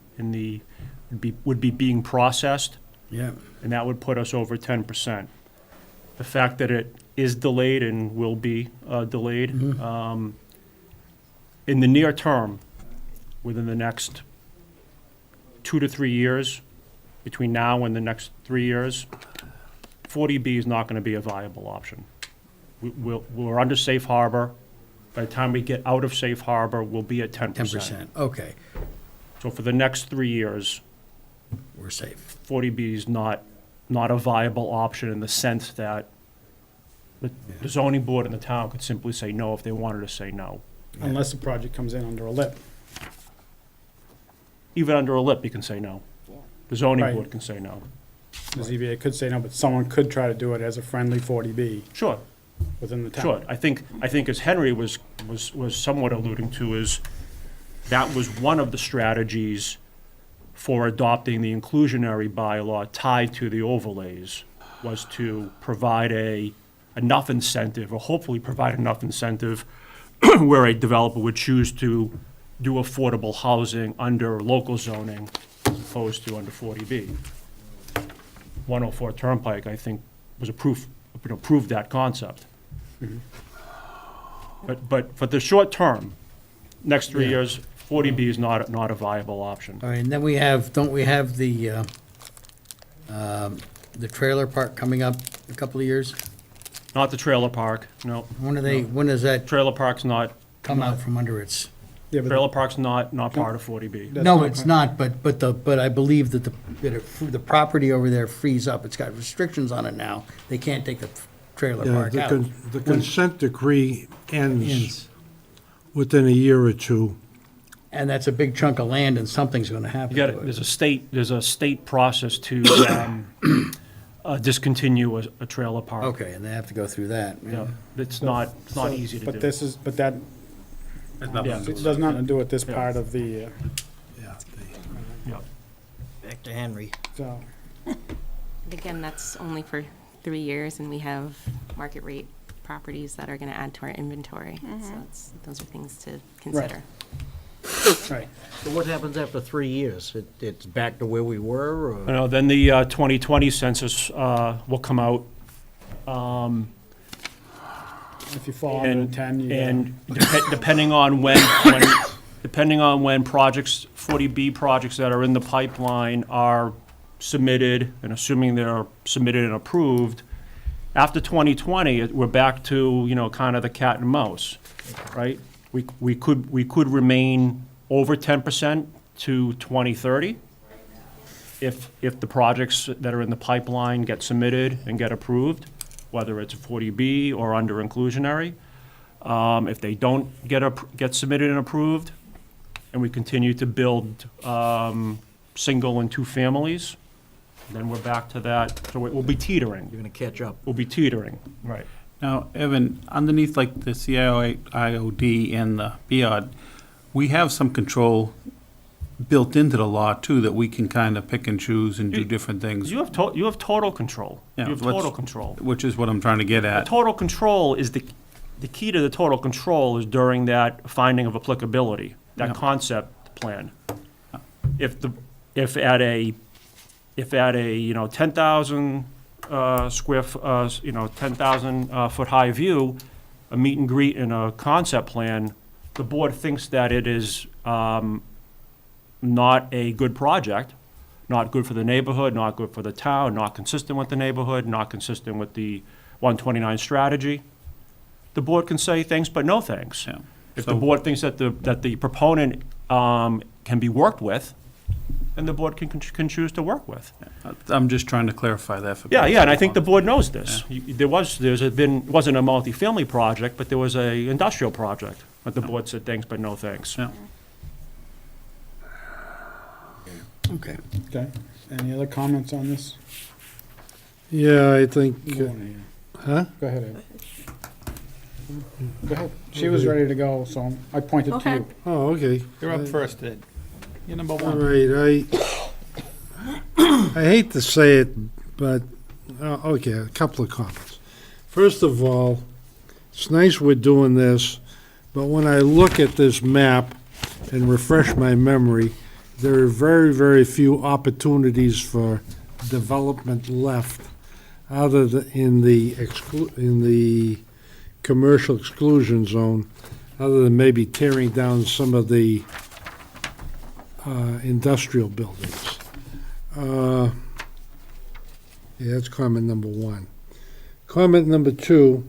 being processed, Yeah. and that would put us over 10%. The fact that it is delayed and will be delayed, in the near term, within the next 2 to 3 years, between now and the next 3 years, 40B is not going to be a viable option. We're under safe harbor. By the time we get out of safe harbor, we'll be at 10%. 10%, okay, So for the next 3 years, we're safe. 40B is not a viable option in the sense that the zoning board in the town could simply say no if they wanted to say no. Unless the project comes in under a lip. Even under a lip, you can say no. The zoning Right. board can say no. The ZBA could say no, but someone could try to do it as a friendly 40B Sure, within the town. sure. I think as Henry was somewhat alluding to, is that was one of the strategies for adopting the inclusionary bylaw tied to the overlays, was to provide enough incentive, or hopefully provide enough incentive where a developer would choose to do affordable housing under local zoning as opposed to under 40B. 104 Turnpike, I think, was approved that concept. But for the short term, next 3 years, 40B is not a viable option. All right, and then don't we have the trailer park coming up in a couple of years? Not the trailer park, no. When does that Trailer park's not, come out from under its? Yeah, but trailer park's not part of 40B. That's No, not it's correct. not, but I believe that the property over there frees up. It's got restrictions on it now. They can't take the trailer Yeah, park out. the consent decree ends Ends. within a year or two. And that's a big chunk of land, and something's gonna happen You to got, it. there's a state process to discontinue a trailer park. Okay, and they have to go through that. Yeah, it's not easy to do. But that, There's nothing Yeah. to do it with does that. nothing to do with this Yeah. part of the, Yeah. Yeah. Back to Henry. so, Again, that's only for 3 years, and we have market rate properties that are going to add to our inventory. So those are things to consider. right. So what happens after 3 years? It's back to where we were, or? You know, then the 2020 census will come out. If you fall under And, 10, you and depending on depending on when projects, 40B projects that are in the pipeline are submitted, and assuming they're submitted and approved, after 2020, we're back to, kind of the cat and mouse, right? We could remain over 10% to 2030 if the projects that are in the pipeline get submitted and get approved, whether it's a 40B or under inclusionary. If they don't get submitted and approved, and we continue to build single and two families, then we're back to that, so we'll be teetering. You're gonna catch up. We'll be teetering, right. Now, Evan, underneath like the CIOD and the BIOD, we have some control built into the law too, that we can kind of pick and choose and do different things, You have total control. Yeah, You have let's- total control. which is what I'm trying to get The at. total control is the key to the total control is during that finding of applicability, that Yeah. concept plan. If at a 10,000 10,000 foot high view, a meet and greet and a concept plan, the board thinks that it is not a good project, not good for the neighborhood, not good for the town, not consistent with the neighborhood, not consistent with the 129 strategy, the board can say thanks but no thanks. Yeah. If the So- board thinks that the proponent can be worked with, then the board can choose to work with. I'm just trying to clarify that for. Yeah, people. and I think the board knows this. Wasn't a multifamily project, but there was a industrial project, but the board said thanks but no thanks. Yeah. Okay. Okay. Any other comments on this? Yeah, I think, You wanna hear? huh? Go ahead, Ed. Go ahead. She was ready to go, so I pointed to you. Oh, okay. You're up first, Ed. You're number All right, I hate to say it, but, okay, a couple of comments. First of all, it's nice we're doing this, but when I look at this map and refresh my memory, there are very, very few opportunities for development left other than in the commercial exclusion zone, other than maybe tearing down some of the industrial buildings. Yeah, that's comment number one. Comment number two,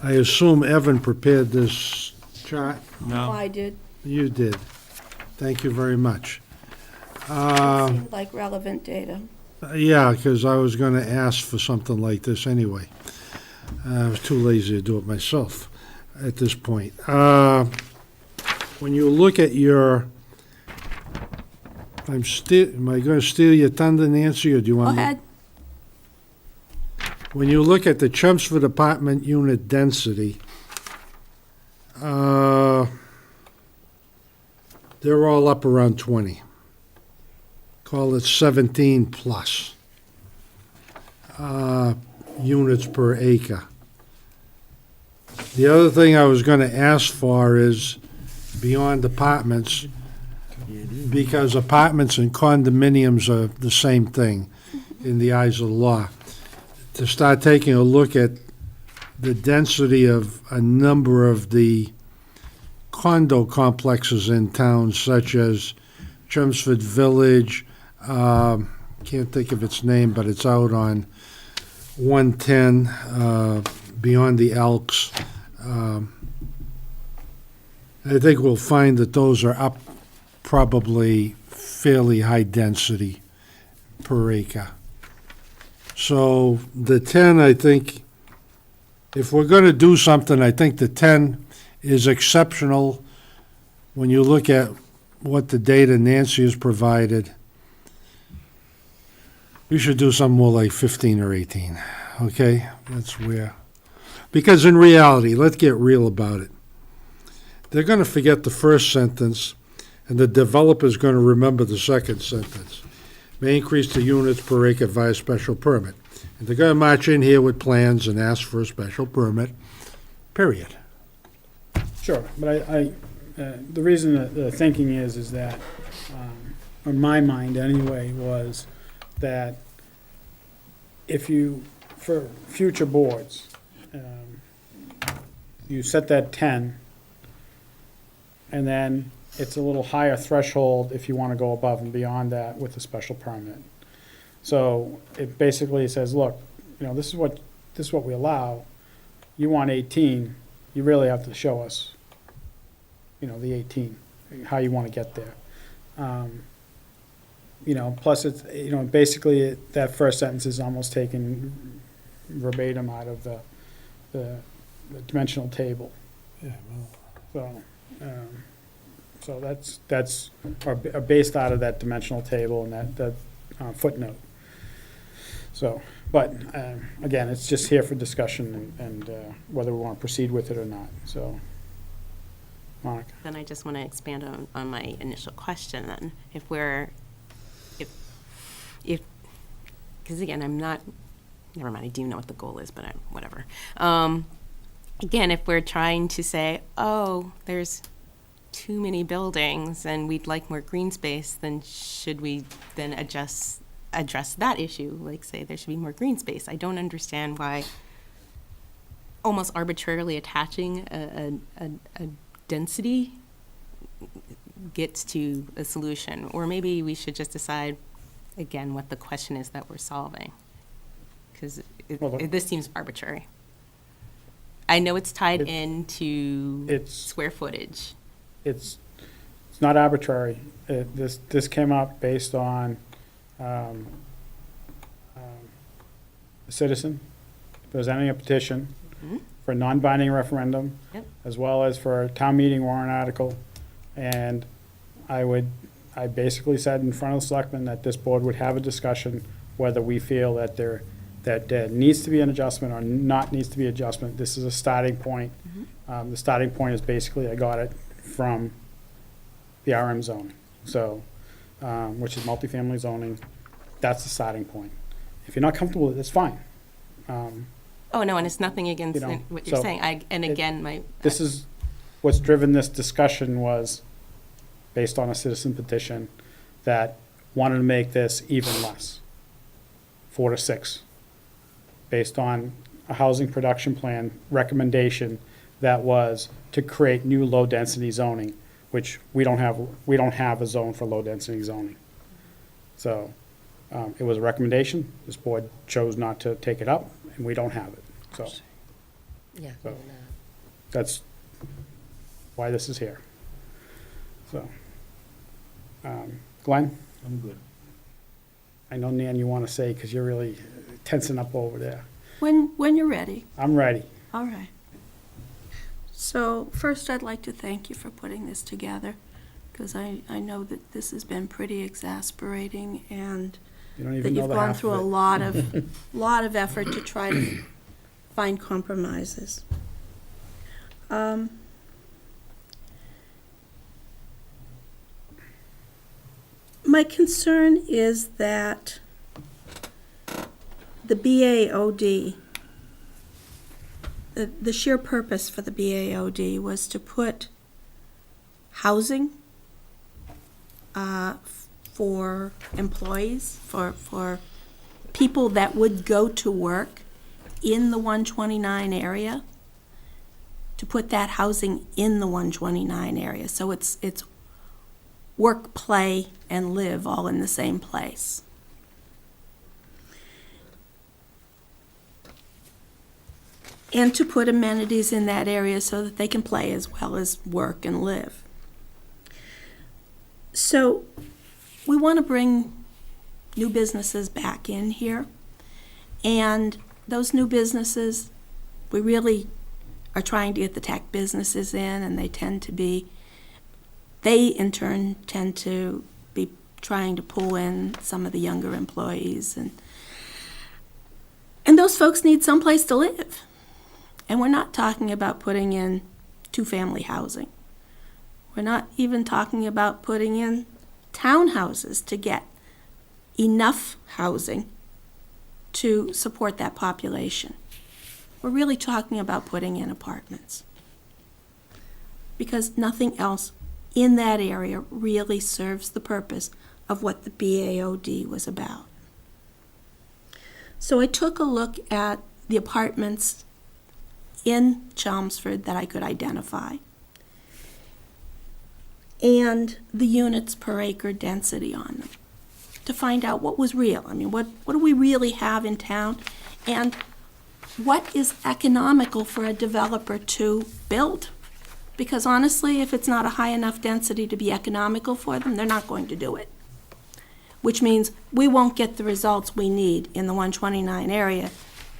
I assume Evan prepared this chart? No? I did, You did. Thank you very much. seemed like relevant data. Yeah, because I was going to ask for something like this anyway. I was too lazy to do it myself at this point. When you look at your, am I going to steal your thunder, Nancy, or do you Go want me? ahead. When you look at the Chelmsford apartment unit density, they're all up around 20. Call it 17 plus units per acre. The other thing I was gonna ask for is beyond apartments, because apartments and condominiums are the same thing in the eyes of the law. To start taking a look at the density of a number of the condo complexes in towns such as Chelmsford Village, can't think of its name, but it's out on 110, beyond the Elks. I think we'll find that those are up probably fairly high density per acre. So the 10, I think, if we're going to do something, I think the 10 is exceptional when you look at what the data Nancy has provided. We should do something more like 15 or 18, okay? That's where, because in reality, let's get real about it. They're going to forget the first sentence, and the developer's going to remember the second sentence. May increase the units per acre via special permit. And they're going to march in here with plans and ask for a special permit, period. Sure, but the reason that the thinking is that, in my mind anyway, was that if you, for future boards, you set that 10, and then it's a little higher threshold if you want to go above and beyond that with a special permit. So it basically says, look, this is what we allow. You want 18, you really have to show us, the 18, how you want to get there. Plus it's, basically that first sentence is almost taken verbatim out of the dimensional table. Yeah, well. So that's or based out of that dimensional table and that footnote. So, but again, it's just here for discussion and whether we want to proceed with it or not. So, Monica. Then I just want to expand on my initial question then. If because again, never mind, I do know what the goal is, but whatever. Again, if we're trying to say, oh, there's too many buildings and we'd like more green space, then should we then address that issue? Like say there should be more green space. I don't understand why almost arbitrarily attaching a density gets to a solution. Or maybe we should just decide, again, what the question is that we're solving. Because this seems arbitrary. I know it's tied into square footage. It's not arbitrary. This came up based on a citizen presenting a petition for a non-binding referendum, as well as for a town meeting warrant article. And I basically said in front of the selectmen that this board would have a discussion whether we feel that there needs to be an adjustment or not needs to be adjustment. This is a starting point. The starting point is basically I got it from the RM zoning, so which is multifamily zoning. That's the starting point. If you're not comfortable with it, that's fine. Oh no, and it's nothing against what you're saying. This is what's driven this discussion was based on a citizen petition that wanted to make this even less, 4 to 6. Based on a housing production plan recommendation that was to create new low-density zoning, which we don't have a zone for low-density zoning. So it was a recommendation. This board chose not to take it up, and we don't have it. So, Yeah. so that's why this is here. So, Glenn? I'm good. I know, Nan, you want to say, because you're really tensing up over there. When you're ready. I'm ready. All right. So first, I'd like to thank you for putting this together, because I know that this has been pretty exasperating, and You don't that even know you've the gone half through of a it. lot of effort to try to find compromises. My concern is that the BAOD, the sheer purpose for the BAOD was to put housing for employees, for people that would go to work in the 129 area, to put that housing in the 129 area. So it's work, play, and live all in the same place. And to put amenities in that area so that they can play as well as work and live. So we want to bring new businesses back in here. And those new businesses, we really are trying to get the tech businesses in, and they in turn tend to be trying to pull in some of the younger employees. And those folks need someplace to live. And we're not talking about putting in two-family housing. We're not even talking about putting in townhouses to get enough housing to support that population. We're really talking about putting in apartments, because nothing else in that area really serves the purpose of what the BAOD was about. So I took a look at the apartments in Chelmsford that I could identify, and the units per acre density on them, to find out what was real. I mean, what do we really have in town, and what is economical for a developer to build? Because honestly, if it's not a high enough density to be economical for them, they're not going to do it. Which means we won't get the results we need in the 129 area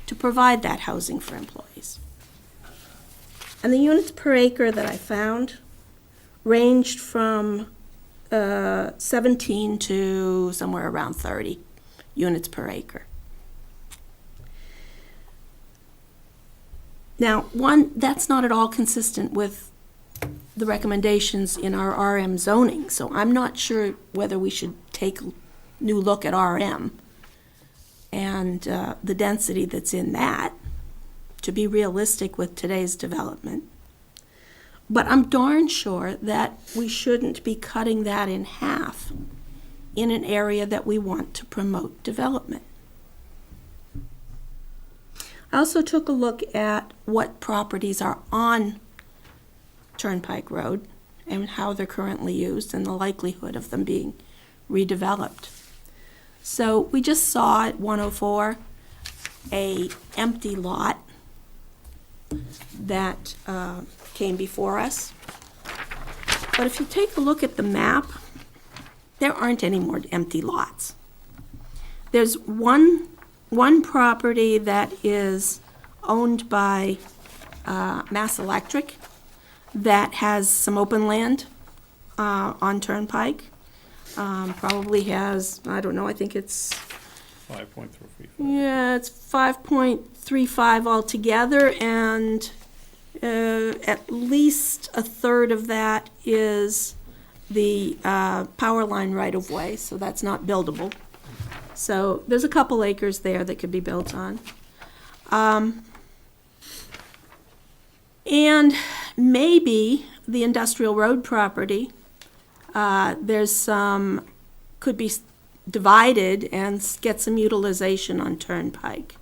to provide that housing for employees. And the units per acre that I found ranged from 17 to somewhere around 30 units per acre. Now, that's not at all consistent with the recommendations in our RM zoning, so I'm not sure whether we should take a new look at RM and the density that's in that to be realistic with today's development. But I'm darn sure that we shouldn't be cutting that in half in an area that we want to promote development. I also took a look at what properties are on Turnpike Road and how they're currently used and the likelihood of them being redeveloped. So we just saw at 104 a empty lot that came before us. But if you take a look at the map, there aren't any more empty lots. There's one property that is owned by Mass Electric that has some open land on Turnpike. Probably has, I don't know, I think it's 5.35. Yeah, it's 5.35 altogether, and at least a third of that is the power line right-of-way, so that's not buildable. So there's a couple acres there that could be built on. And maybe the industrial road property, there's some, could be divided and get some utilization on Turnpike.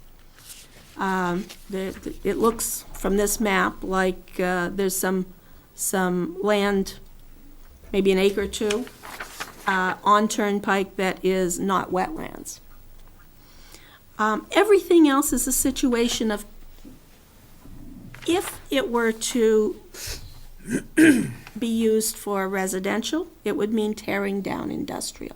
It looks from this map like there's some land, maybe an acre or two, on Turnpike that is not wetlands. Everything else is a situation of, if it were to be used for residential, it would mean tearing down industrial.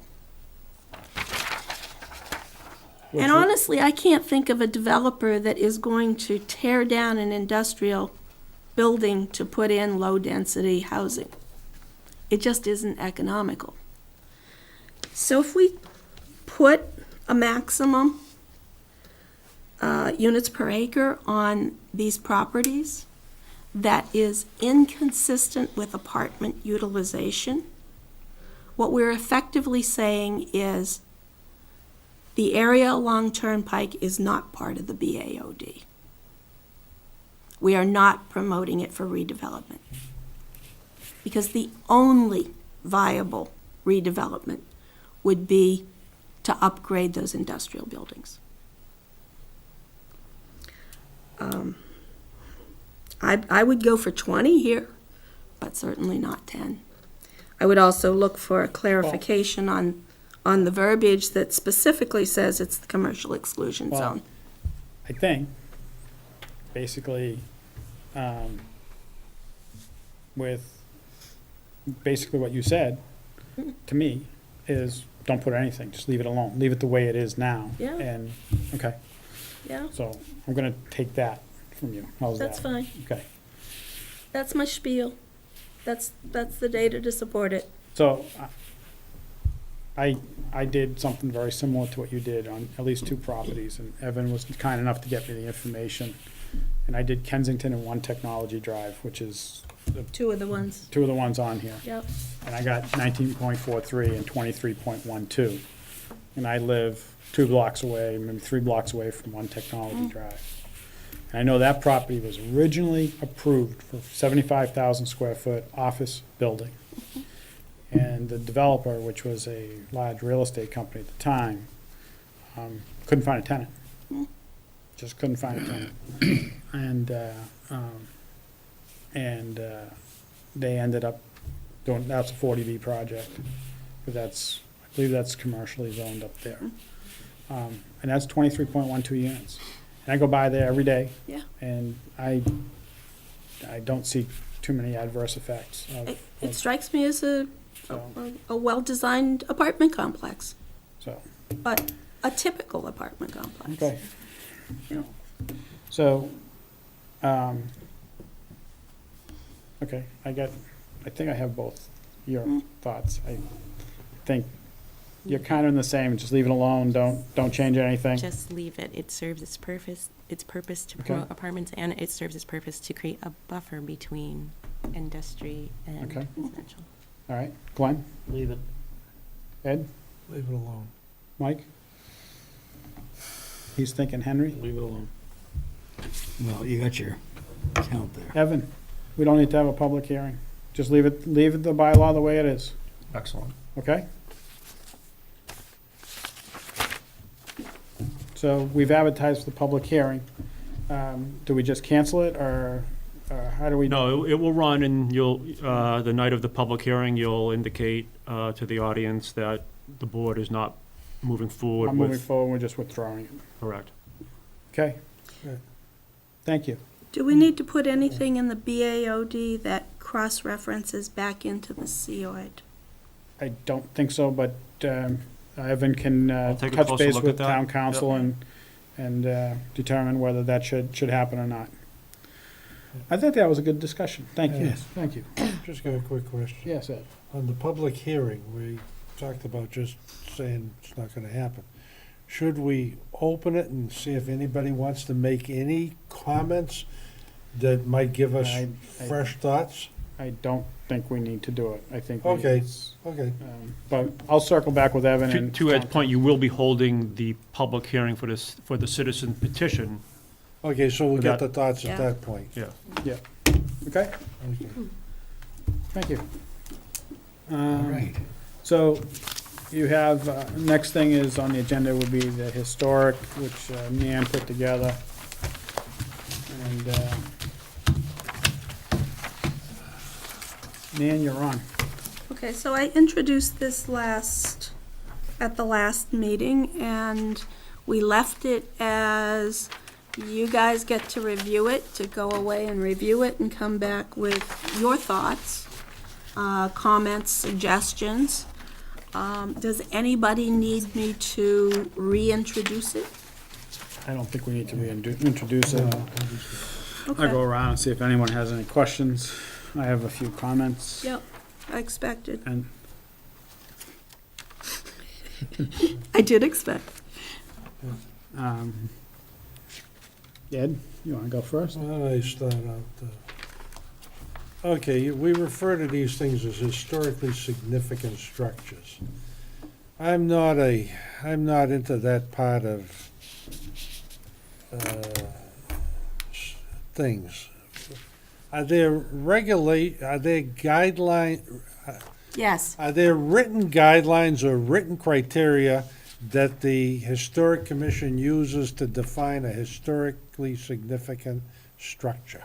And honestly, I can't think of a developer that is going to tear down an industrial building to put in low-density housing. It just isn't economical. So if we put a maximum units per acre on these properties that is inconsistent with apartment utilization, what we're effectively saying is the area along Turnpike is not part of the BAOD. We are not promoting it for redevelopment. Because the only viable redevelopment would be to upgrade those industrial buildings. I would go for 20 here, but certainly not 10. I would also look for a clarification on the verbiage that specifically says it's the commercial exclusion Well, zone. I think, basically, with basically what you said, to me, is don't put anything, just leave it alone, leave it the way it is now. Yeah. And, okay, Yeah, so I'm gonna take that from you, how's that? that's fine. Okay, That's my spiel. That's the data to support it. so, I did something very similar to what you did on at least two properties, and Evan was kind enough to get me the information. And I did Kensington and One Technology Drive, which is Two of the ones. two of the ones on here. Yep. And I got 19.43 and 23.12. And I live 2 blocks away, maybe 3 blocks away from One Technology Drive. And I know that property was originally approved for 75,000 square foot office building. And the developer, which was a large real estate company at the time, couldn't find a tenant. Just couldn't find a tenant. And they ended up doing, that's a 40B project. Because I believe that's commercially zoned up there. And that's 23.12 units. And I go by there every day. Yeah. And I don't see too many adverse effects of. It strikes me as a well-designed apartment complex, So, but a typical apartment complex. okay. So, okay, I think I have both your thoughts. I think you're kind of in the same, just leave it alone, don't change anything. Just leave it. It serves its purpose to Okay. promote apartments, and it serves its purpose to create a buffer between industry and Okay. residential. All right, Glenn, Leave it. Ed, Leave it alone. Mike? He's thinking Henry. Leave it alone. Well, you got your count there. Evan, we don't need to have a public hearing. Just leave it the bylaw the way it is, Excellent. okay? So we've advertised for the public hearing. Do we just cancel it, or how do we? No, it will run, and you'll, the night of the public hearing, you'll indicate to the audience that the board is not moving forward I'm moving with. forward, we're just withdrawing it. Correct. Okay? Good. Thank you. Do we need to put anything in the BAOD that cross-references back into the COID? I don't think so, but Evan can take a touch closer base look with at that. town council and determine whether that should happen or not. I think that was a good discussion. Thank you. Yes. Thank you. Just got a quick question. Yes, Ed. On the public hearing, we talked about just saying it's not gonna happen. Should we open it and see if anybody wants to make any comments that might give us I- fresh thoughts? I don't think we need to do it. I think. Okay. Okay. But I'll circle back with Evan and. To Ed's point, you will be holding the public hearing for the citizen petition. Okay, so we'll For get that- the thoughts Yeah. at that point. Yeah. Yeah. Okay, Okay. thank you. All right. So you have, next thing is on the agenda would be the historic, which Nan put together. And Nan, you're on. Okay, so I introduced this at the last meeting, and we left it as you guys get to review it, to go away and review it and come back with your thoughts, comments, suggestions. Does anybody need me to reintroduce it? I don't think we need to reintroduce it. I'll Okay. go around and see if anyone has any questions. I have a few comments. Yep, I expected. And I did expect. Ed, you want to go first? Why don't I start out? Okay, we refer to these things as historically significant structures. I'm not into that part of things. Are there guideline, Yes. are there written guidelines or written criteria that the Historic Commission uses to define a historically significant structure?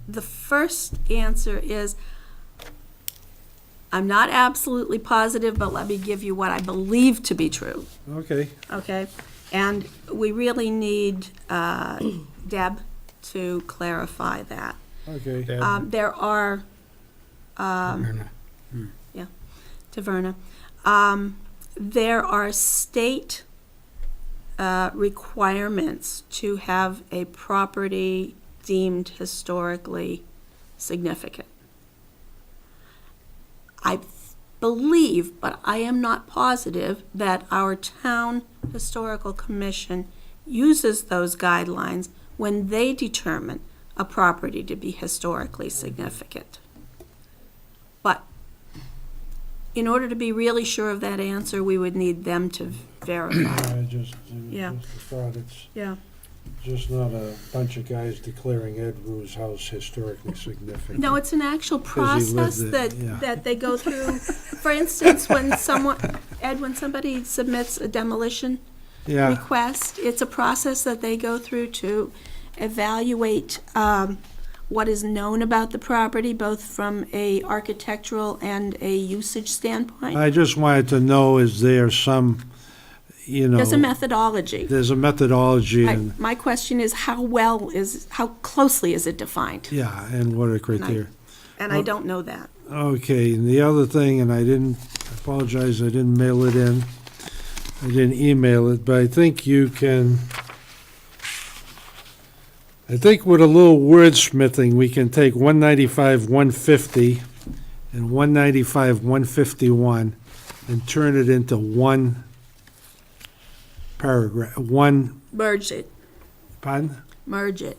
The first answer is, I'm not absolutely positive, but let me give you what I believe to be true, Okay. okay? And we really need Deb to clarify that. Okay. There are, Verna. yeah, to Verna. There are state requirements to have a property deemed historically significant. I believe, but I am not positive, that our town historical commission uses those guidelines when they determine a property to be historically significant. But in order to be really sure of that answer, we would need them to verify. I just Yeah. thought it's Yeah. just not a bunch of guys declaring Ed Rue's house historically significant. No, it's an actual 'Cause he lived process it, that, yeah. that they go through. For instance, when somebody submits a demolition Yeah, request, it's a process that they go through to evaluate what is known about the property, both from a architectural and a usage standpoint. I just wanted to know, is there some, There's a methodology. there's a methodology and, My question is, how closely is it defined? yeah, and what are the criteria? And I don't know that. Okay, and the other thing, and I apologize, I didn't mail it in. I didn't email it, but I think you can, I think with a little wordsmithing, we can take 195, 150 and 195, 151 and turn it into one paragraph, Merge it, pardon? merge it.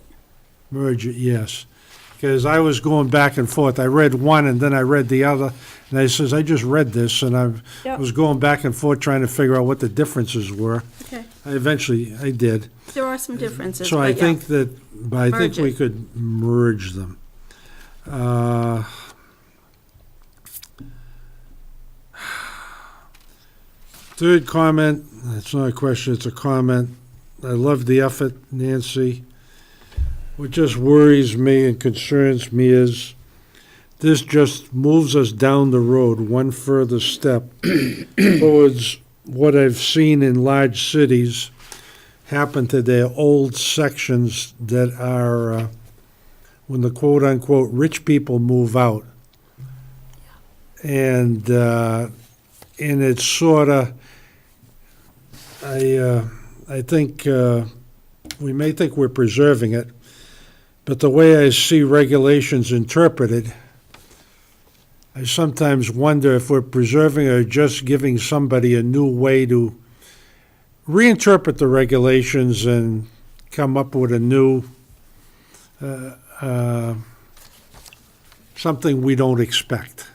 Merge it, yes. Because I was going back and forth. I read one and then I read the other. And I says, I just read this and I Yep. was going back and forth trying to figure out what the differences were. Okay. I did. There are some differences, So I but yeah. think but I think Merge we it. could merge them. Third comment, it's not a question, it's a comment. I love the effort, Nancy. What just worries me and concerns me is this just moves us down the road one further step towards what I've seen in large cities happen to their old sections that are, when the quote-unquote rich people move out. And it's sort of, I think, we may think we're preserving it, but the way I see regulations interpreted, I sometimes wonder if we're preserving or just giving somebody a new way to reinterpret the regulations and come up with a new, something we don't expect.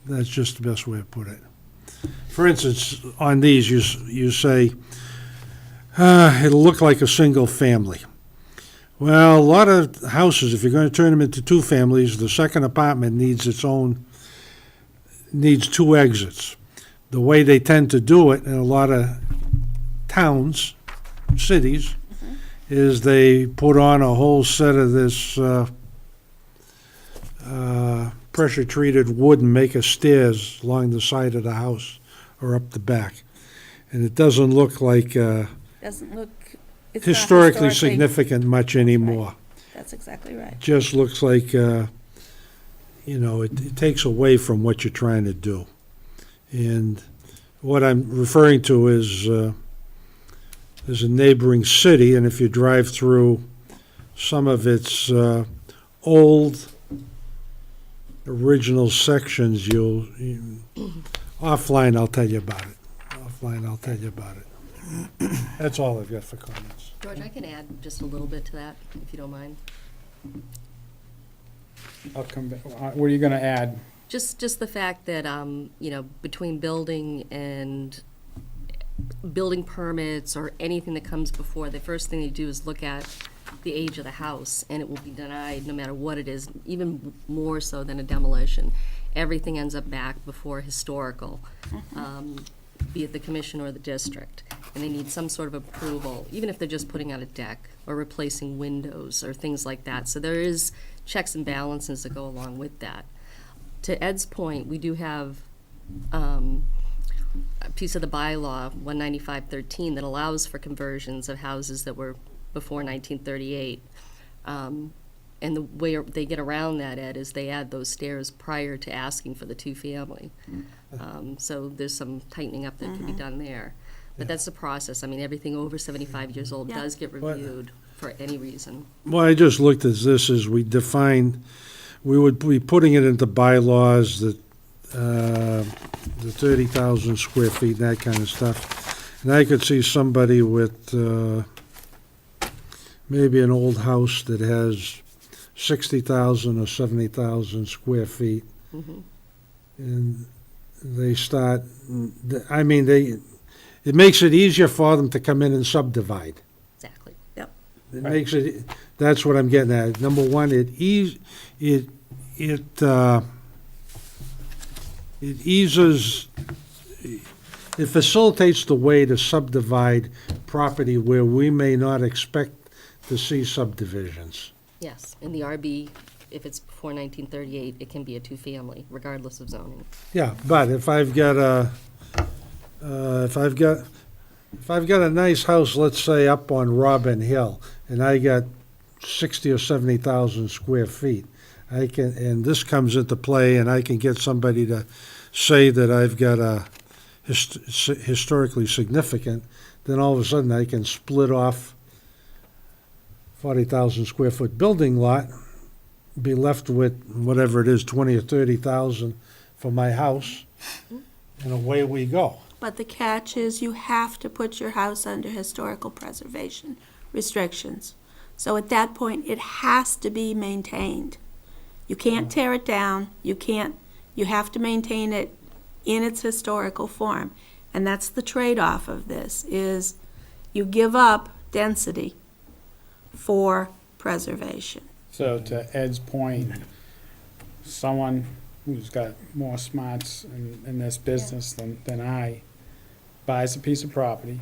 That's just the best way to put it. For instance, on these, you say, it'll look like a single family. Well, a lot of houses, if you're going to turn them into two families, the second apartment needs two exits. The way they tend to do it in a lot of towns, cities, is they put on a whole set of this pressure-treated wood and make a stairs along the side of the house or up the back. And it doesn't look like Doesn't look, it's not historically significant much anymore. That's exactly right. Just looks like, it takes away from what you're trying to do. And what I'm referring to is there's a neighboring city, and if you drive through some of its old original sections, offline I'll tell you about it. That's all I've got for comments. George, I can add just a little bit to that, if you don't mind. I'll come back. What are you gonna add? Just the fact that, between building and building permits or anything that comes before, the first thing they do is look at the age of the house, and it will be denied no matter what it is, even more so than a demolition. Everything ends up back before historical, be it the commission or the district. And they need some sort of approval, even if they're just putting out a deck or replacing windows or things like that. So there is checks and balances that go along with that. To Ed's point, we do have a piece of the bylaw, 195-13, that allows for conversions of houses that were before 1938. And the way they get around that, Ed, is they add those stairs prior to asking for the two-family. So there's some tightening up that can be done there. But that's the process. I mean, everything over 75 years old Yeah. does get reviewed for any reason. Well, I just looked at this as we defined, we would be putting it into bylaws that, the 30,000 square feet, that kind of stuff. And I could see somebody with, maybe an old house that has 60,000 or 70,000 square feet. And they start, I mean, it makes it easier for them to come in and subdivide. Exactly. Yep. It makes it, that's what I'm getting at. Number one, it eases, it facilitates the way to subdivide property where we may not expect to see subdivisions. Yes, in the RB, if it's before 1938, it can be a two-family, regardless of zoning. Yeah, but if I've got a nice house, let's say up on Robin Hill, and I got 60 or 70,000 square feet, I can, and this comes into play, and I can get somebody to say that I've got a historically significant, then all of a sudden I can split off 40,000 square foot building lot, be left with whatever it is, 20 or 30,000 for my house, and away we go. But the catch is you have to put your house under historical preservation restrictions. So at that point, it has to be maintained. You can't tear it down, you have to maintain it in its historical form. And that's the trade-off of this, is you give up density for preservation. So to Ed's point, someone who's got more smarts in this business than I buys a piece of property,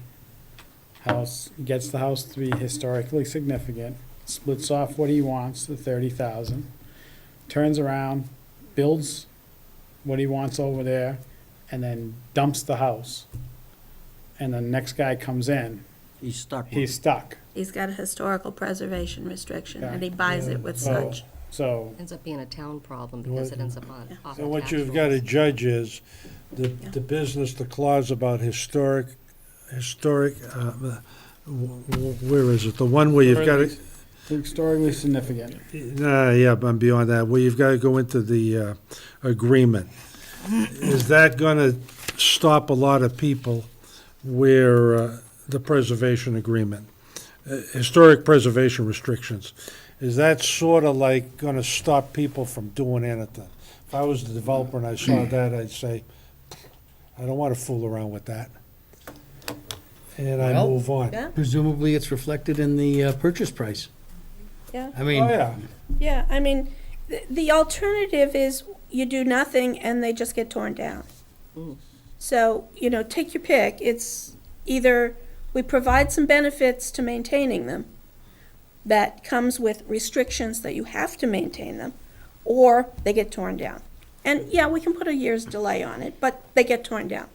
gets the house to be historically significant, splits off what he wants, the 30,000, turns around, builds what he wants over there, and then dumps the house. And the next guy comes in, He's stuck. he's stuck. He's got a historical preservation restriction, and he Okay. buys it with such. So, Ends up being a town problem because it ends up on, off So the what tax you've got to rolls. judge is the business, the clause about historic, where is it? The one where you've got to, historically significant. yeah, I'm beyond that, where you've got to go into the agreement. Is that going to stop a lot of people where the preservation agreement, historic preservation restrictions, is that sort of like going to stop people from doing anything? If I was the developer and I saw that, I'd say, I don't want to fool around with that. And I Well, move on. Yeah, Presumably, it's reflected in the purchase price. yeah. I mean, Oh, yeah. Yeah, I mean, the alternative is you do nothing and they just get torn down. So, take your pick. It's either we provide some benefits to maintaining them that comes with restrictions that you have to maintain them, or they get torn down. And yeah, we can put a year's delay on it, but they get torn down.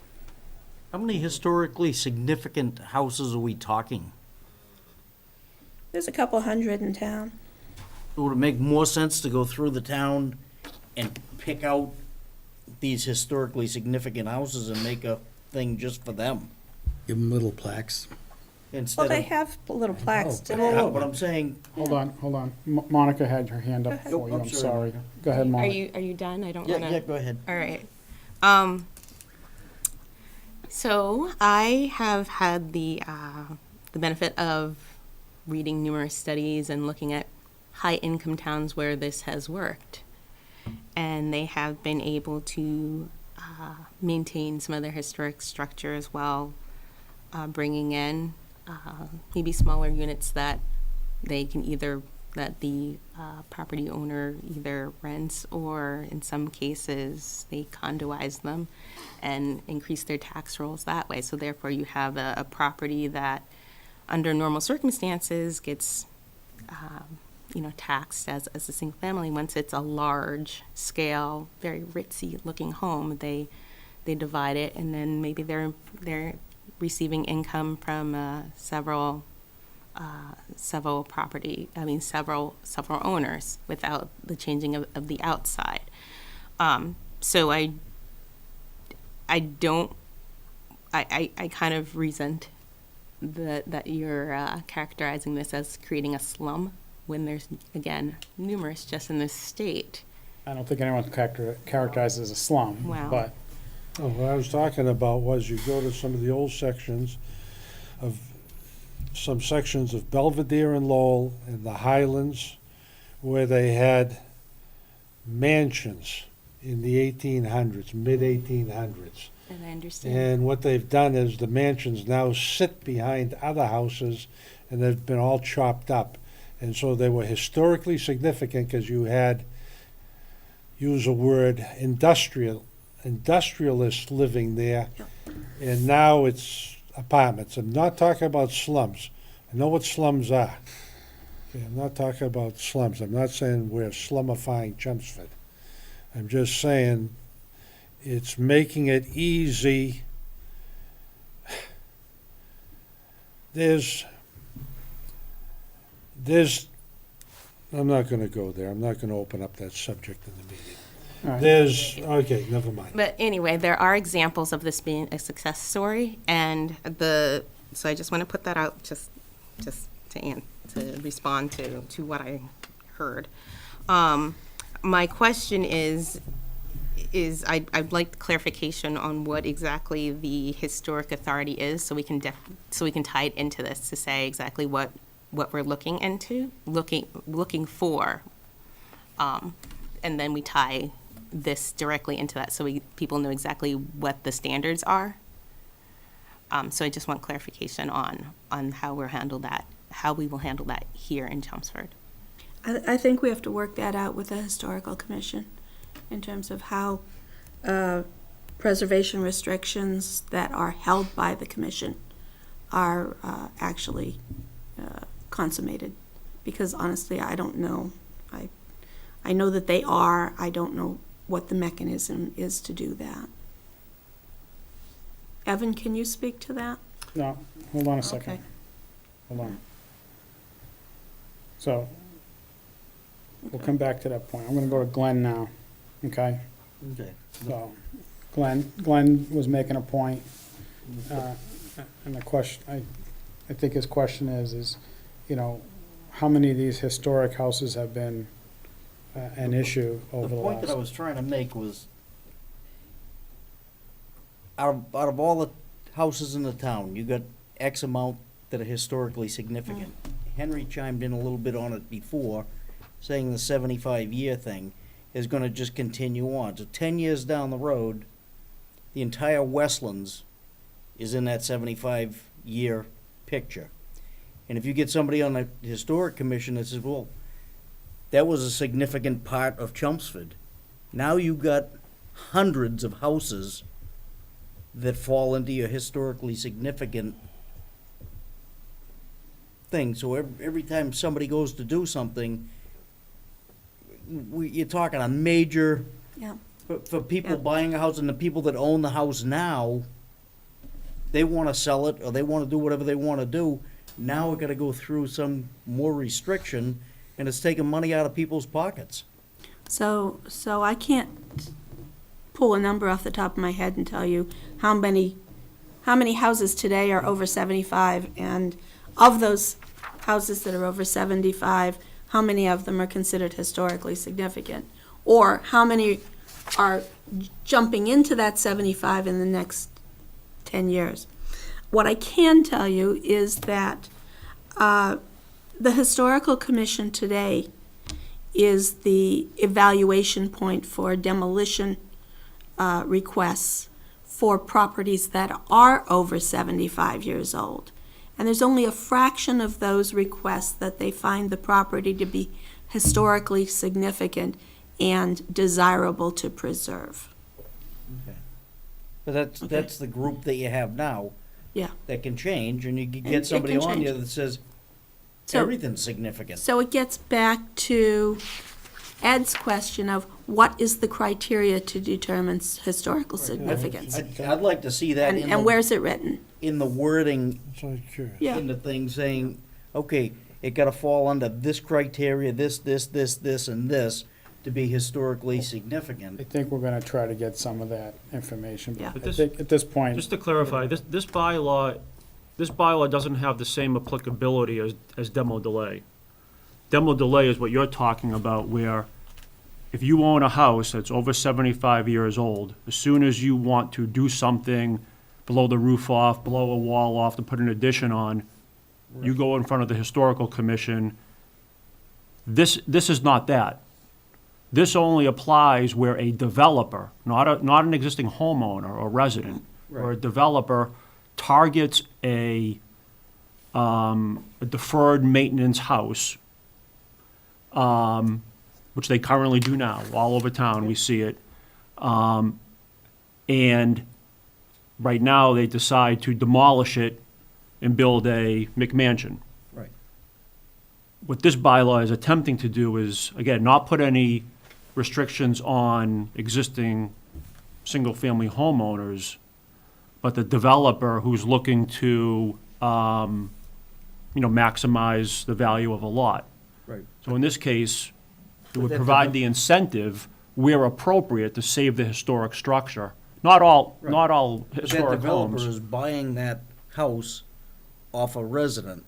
How many historically significant houses are we talking? There's a couple hundred in town. Would it make more sense to go through the town and pick out these historically significant houses and make a thing just for them? Give them little plaques. Instead Well, they of, have little plaques yeah, today. but I'm saying, Hold on. Monica had her hand up for you, I'm I'm sorry. sorry. Go ahead, Are Monica. you done? I don't yeah, wanna. yeah, go ahead. All right. So I have had the benefit of reading numerous studies and looking at high-income towns where this has worked, and they have been able to maintain some of their historic structure as well. bringing in maybe smaller units that they can either, that the property owner either rents, or in some cases they condoize them and increase their tax rolls that way. So therefore you have a property that under normal circumstances gets taxed as a single family. Once it's a large scale, very ritzy looking home, they divide it, and then maybe they're receiving income from several owners without the changing of the outside. So I kind of resent that you're characterizing this as creating a slum when there's, again, numerous just in this state. I don't think anyone's characterized as a slum, Wow. but Oh, what I was talking about was you go to some of the old sections of, some sections of Belvedere and Lowell and the Highlands, where they had mansions in the 1800s, mid-1800s. And I understand. And what they've done is the mansions now sit behind other houses, and they've been all chopped up. And so they were historically significant because you had, use a word, industrialists living there, and now it's apartments. I'm not talking about slums. I know what slums are. Okay, I'm not talking about slums. I'm not saying we're slumifying Chelmsford. I'm just saying it's making it easy. There's, I'm not going to go there. I'm not going to open up that subject in the meeting. all right. Okay, never mind. But anyway, there are examples of this being a success story, and so I just want to put that out just to respond to what I heard. My question is I'd like clarification on what exactly the historic authority is, so we can tie it into this to say exactly what we're looking for, and then we tie this directly into that, so people know exactly what the standards are. So I just want clarification on how we will handle that here in Chelmsford. I think we have to work that out with the Historical Commission in terms of how preservation restrictions that are held by the commission are actually consummated. Because honestly, I don't know. I know that they are. I don't know what the mechanism is to do that. Evan, can you speak to that? No, hold on a second. Okay. Hold on. So, we'll come back to that point. I'm gonna go to Glenn now, okay? Okay. So, Glenn was making a point, and the question, I think his question is, how many of these historic houses have been an issue over the The point that I last? was trying to make was, out of all the houses in the town, you got X amount that are historically significant. Henry chimed in a little bit on it before, saying the 75-year thing is gonna just continue on. So 10 years down the road, the entire Westlands is in that 75-year picture. And if you get somebody on the historic commission that says, well, that was a significant part of Chelmsford. Now you've got hundreds of houses that fall into your historically significant thing. So every time somebody goes to do something, you're talking a major, Yeah. for people Yeah. buying a house, and the people that own the house now, they want to sell it, or they want to do whatever they want to do. Now we're going to go through some more restriction, and it's taking money out of people's pockets. So I can't pull a number off the top of my head and tell you how many houses today are over 75, and of those houses that are over 75, how many of them are considered historically significant, or how many are jumping into that 75 in the next 10 years. What I can tell you is that the Historical Commission today is the evaluation point for demolition requests for properties that are over 75 years old. And there's only a fraction of those requests that they find the property to be historically significant and desirable to preserve. But that's the group that you have now. Yeah. That can change, and you can And get it somebody can on change. here that says So- everything's significant. So it gets back to Ed's question of what is the criteria to determine historical significance? I'd like to see that And where's it written? in the wording, So I'm curious. Yeah. in the thing saying, okay, it gotta fall under this criteria, this, and this, to be historically I significant. think we're gonna try to get some of that information. Yeah. But I think at this point, Just to clarify, this bylaw doesn't have the same applicability as demo delay. Demo delay is what you're talking about, where if you own a house that's over 75 years old, as soon as you want to do something, blow the roof off, blow a wall off, to put an addition on, you go in front of the historical commission. This is not that. This only applies where a developer, not an existing homeowner or resident, or a developer targets a deferred maintenance house, which they currently do now, all over town, we see it. And right now, they decide to demolish it and build a McMansion. Right. What this bylaw is attempting to do is, again, not put any restrictions on existing single-family homeowners, but the developer who's looking to, maximize the value of a lot. Right. So in this case, it would that provide the incentive where appropriate to save the historic structure. Not all But that historic developer homes. is buying that house off a resident.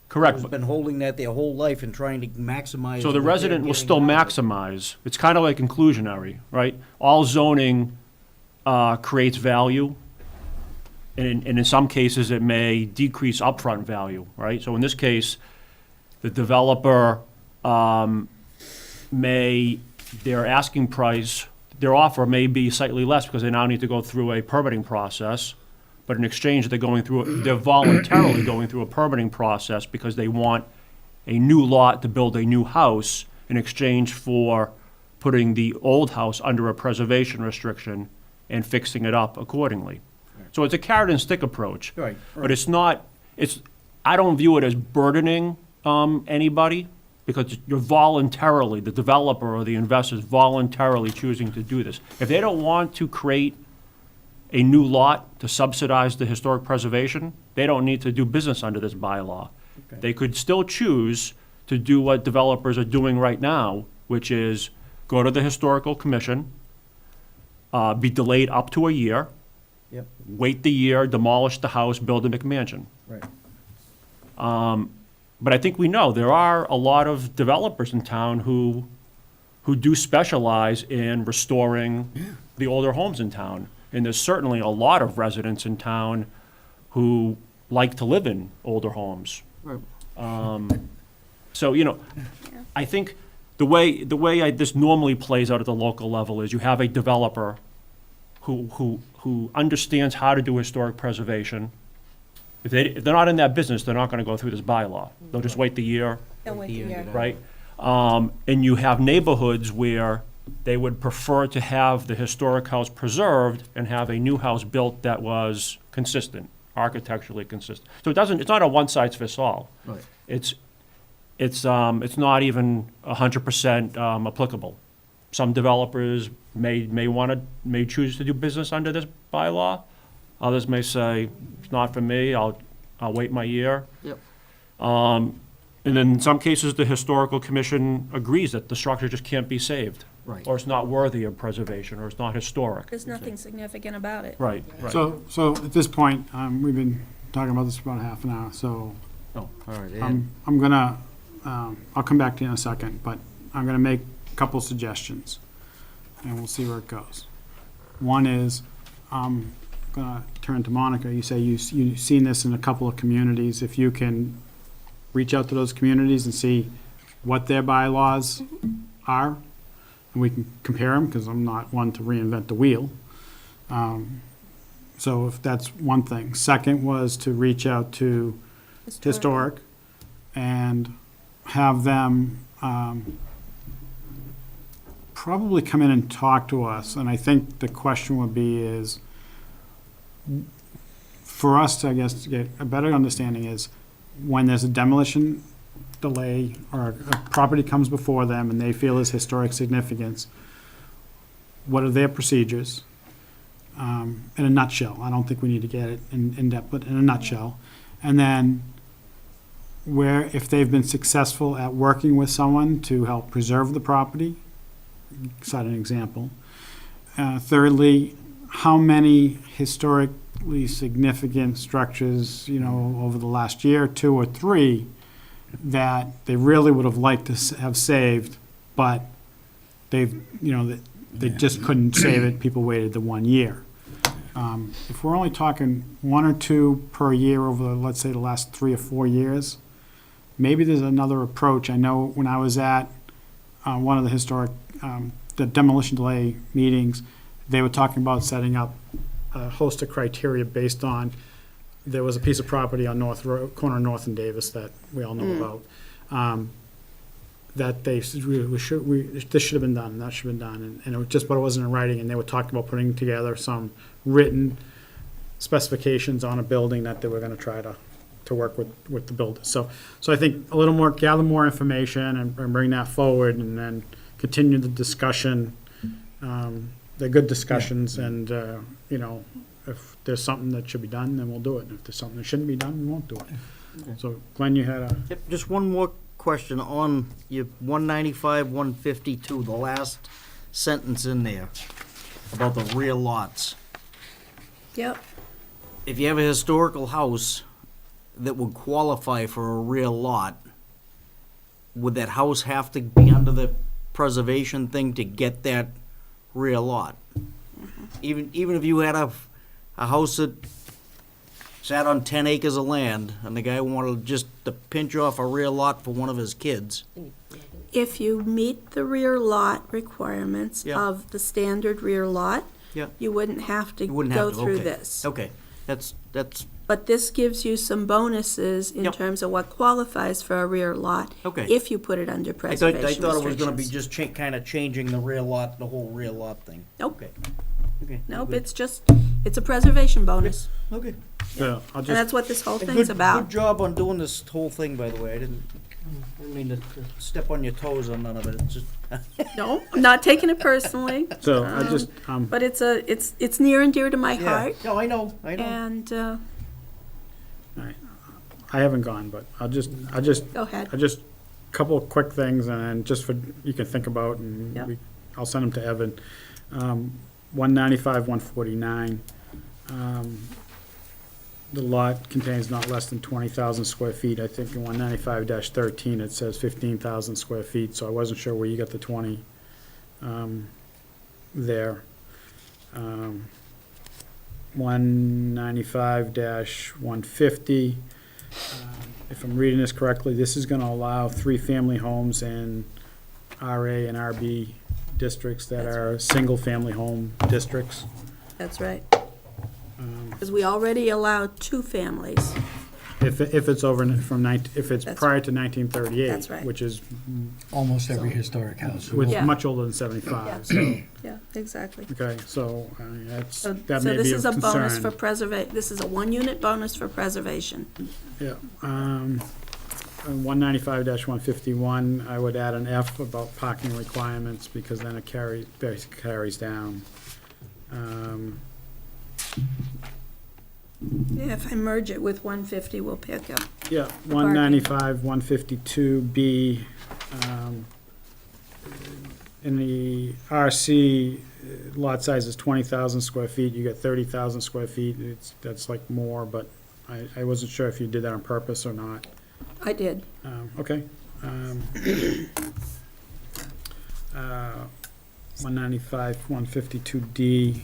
Correct. Who's been holding that their whole life and trying to maximize. So the what they're resident will getting still out of it. maximize. It's kind of like inclusionary, right? All zoning creates value, and in some cases, it may decrease upfront value, right? So in this case, the developer their asking price, their offer may be slightly less because they now need to go through a permitting process. But in exchange, they're voluntarily going through a permitting process because they want a new lot to build a new house in exchange for putting the old house under a preservation restriction and fixing it up accordingly. So it's a carrot and stick approach. Right, But I don't view it as burdening anybody, because you're voluntarily, the developer or the investor is voluntarily choosing to do this. If they don't want to create a new lot to subsidize the historic preservation, they don't need to do business under this bylaw. Okay. They could still choose to do what developers are doing right now, which is go to the historical commission, be delayed up to a year, Yep, wait the year, demolish the house, build a McMansion. right. But I think we know there are a lot of developers in town who do specialize in restoring the older homes in town. And there's certainly a lot of residents in town who like to live in older homes. Right. So, I think the way this normally plays out at the local level is you have a developer who understands how to do historic preservation. If they're not in that business, they're not gonna go through this bylaw. They'll just wait the year, right? And you have neighborhoods where they would prefer to have the historic house preserved and have a new house built that was consistent, architecturally consistent. So it's not a one-size-fits-all. Right. It's not even 100% applicable. Some developers may choose to do business under this bylaw. Others may say, it's not for me, I'll wait my year. Yep. And then in some cases, the historical commission agrees that the structure just can't be saved. Right. Or it's not worthy of preservation, or it's not historic. There's nothing significant about it. Right. so at this point, we've been talking about this for about half an hour, so Oh, all right. I'm gonna, I'll come back to you in a second, but I'm gonna make a couple suggestions, and we'll see where it goes. One is, I'm gonna turn to Monica. You say you've seen this in a couple of communities. If you can reach out to those communities and see what their bylaws are, and we can compare them, because I'm not one to reinvent the wheel. So if that's one thing. Second was to reach out to Historic and have them probably come in and talk to us. And I think the question would be is, for us to, I guess, to get a better understanding is, when there's a demolition delay or a property comes before them and they feel is historic significance, what are their procedures? In a nutshell. I don't think we need to get it in depth, but in a nutshell. And then where, if they've been successful at working with someone to help preserve the property, cite an example. Thirdly, how many historically significant structures, over the last year, 2 or 3, that they really would have liked to have saved, but they've, they just couldn't save it. People waited the 1 year. If we're only talking 1 or 2 per year over, let's say, the last 3 or 4 years, maybe there's another approach. I know when I was at one of the historic, the demolition delay meetings, they were talking about setting up a host of criteria based on, there was a piece of property on corner of North and Davis that we all know about, that they said, this should have been done, and that should have been done, and it was just, but it wasn't in writing, and they were talking about putting together some written specifications on a building that they were gonna try to work with the builder. So I think a little more, gather more information and bring that forward, and then continue the discussion. They're good discussions, and, if there's something that should be done, then we'll do it. If there's something that shouldn't be done, we won't do it. So Glenn, you had a, Yep, just one more question on your 195, 152, the last sentence in there about the rear lots. Yep. If you have a historical house that would qualify for a rear lot, would that house have to be under the preservation thing to get that rear lot? Even if you had a house that sat on 10 acres of land and the guy wanted just to pinch off a rear lot for one of his kids. If you meet the rear lot requirements Yeah. of the standard rear lot, Yeah. you wouldn't have to You wouldn't go have to, through okay. this. Okay, that's, But this gives you some bonuses in Yep. terms of what qualifies for a rear lot. Okay. If you put it under I preservation thought it was gonna be restrictions. just kind of changing the rear lot, the whole rear lot thing. Nope. Okay. Okay. Nope, good. it's a preservation bonus. Okay. yeah, I'll And just, that's what this whole Good- thing's about. Good job on doing this whole thing, by the way. I didn't mean to step on your toes on none of it. It's just, No, I'm not taking it personally. so I just, But it's near and dear to my yeah. heart, No, I know. and, I haven't gone, but I'll just, go ahead. couple of quick things, and then just for, you can think about, and Yep. I'll send them to Evan. 195, 149. The lot contains not less than 20,000 square feet. I think in 195-13, it says 15,000 square feet, so I wasn't sure where you got the 20 there. 195-150. If I'm reading this correctly, this is gonna allow 3-family homes in RA and RB districts that are single-family home districts. That's right. Because we already allow 2 families. If it's if it's That's prior to 1938. That's right. Which is, Almost every historic house. Yeah. much older than 75, so, Yeah, exactly. okay, so, that's, So that so may this be is of a bonus for concern. this is a 1-unit bonus for preservation. Yeah, 195-151, I would add an F about parking requirements, because then it basically carries down. Yeah, if I merge it with 150, we'll pick up. Yeah, The 195, 152B, in the RC, lot size is 20,000 square feet, you get 30,000 square feet, that's like more, but I wasn't sure if you did that on purpose or not. I did. Okay. 195, 152D.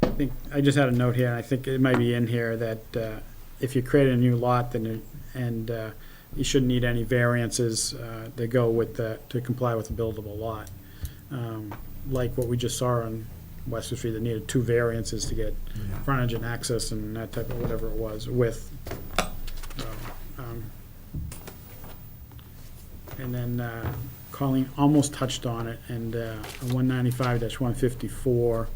I think, I just had a note here, and I think it might be in here that if you create a new lot, then, you shouldn't need any variances to go with to comply with the buildable lot. like what we just saw on Westwood Street, that needed 2 variances to get frontage and access and that type of whatever it was, width. So, and then Colleen almost touched on it, and 195-154.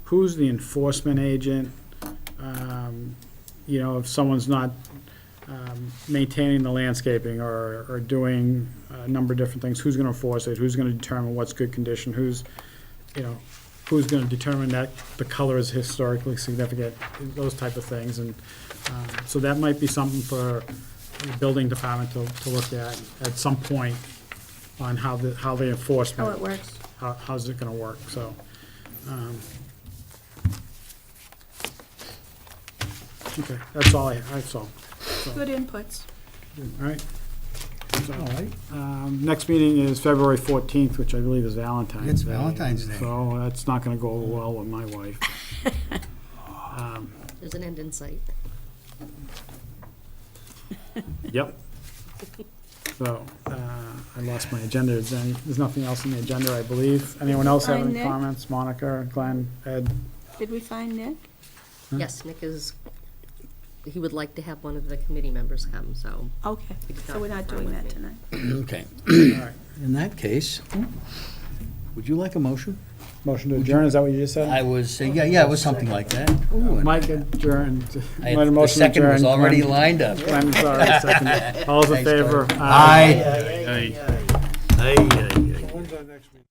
Who's the enforcement agent? You know, if someone's not maintaining the landscaping or doing a number of different things, who's gonna enforce it? Who's gonna determine what's good condition? Who's gonna determine that the color is historically significant? Those type of things. And so that might be something for the building department to look at some point on how the enforcement. How it works. How's it gonna work, so. Okay, that's all that's all. So, Good inputs. all right. So, next meeting is February 14th, which I believe is Valentine's Day. It's Valentine's Day. So that's not gonna go well with my wife. There's an end in sight. Yep. So, I lost my agenda. There's nothing else on the agenda, I believe. Anyone else have Find any Nick? comments? Monica, Glenn, Ed? Did we find Nick? Yes, Nick he would like to have one of the committee members come, so. Okay, so we're not doing that tonight. Okay. In that case, would you like a motion? Motion to adjourn, is that what you just said? I was, yeah, it was something like that. Ooh, and Mike adjourned. I had- the second was already lined up. Glenn's already seconded. All those in Thanks, favor? Glenn. Aye. Hey. Aye. When's our next meeting?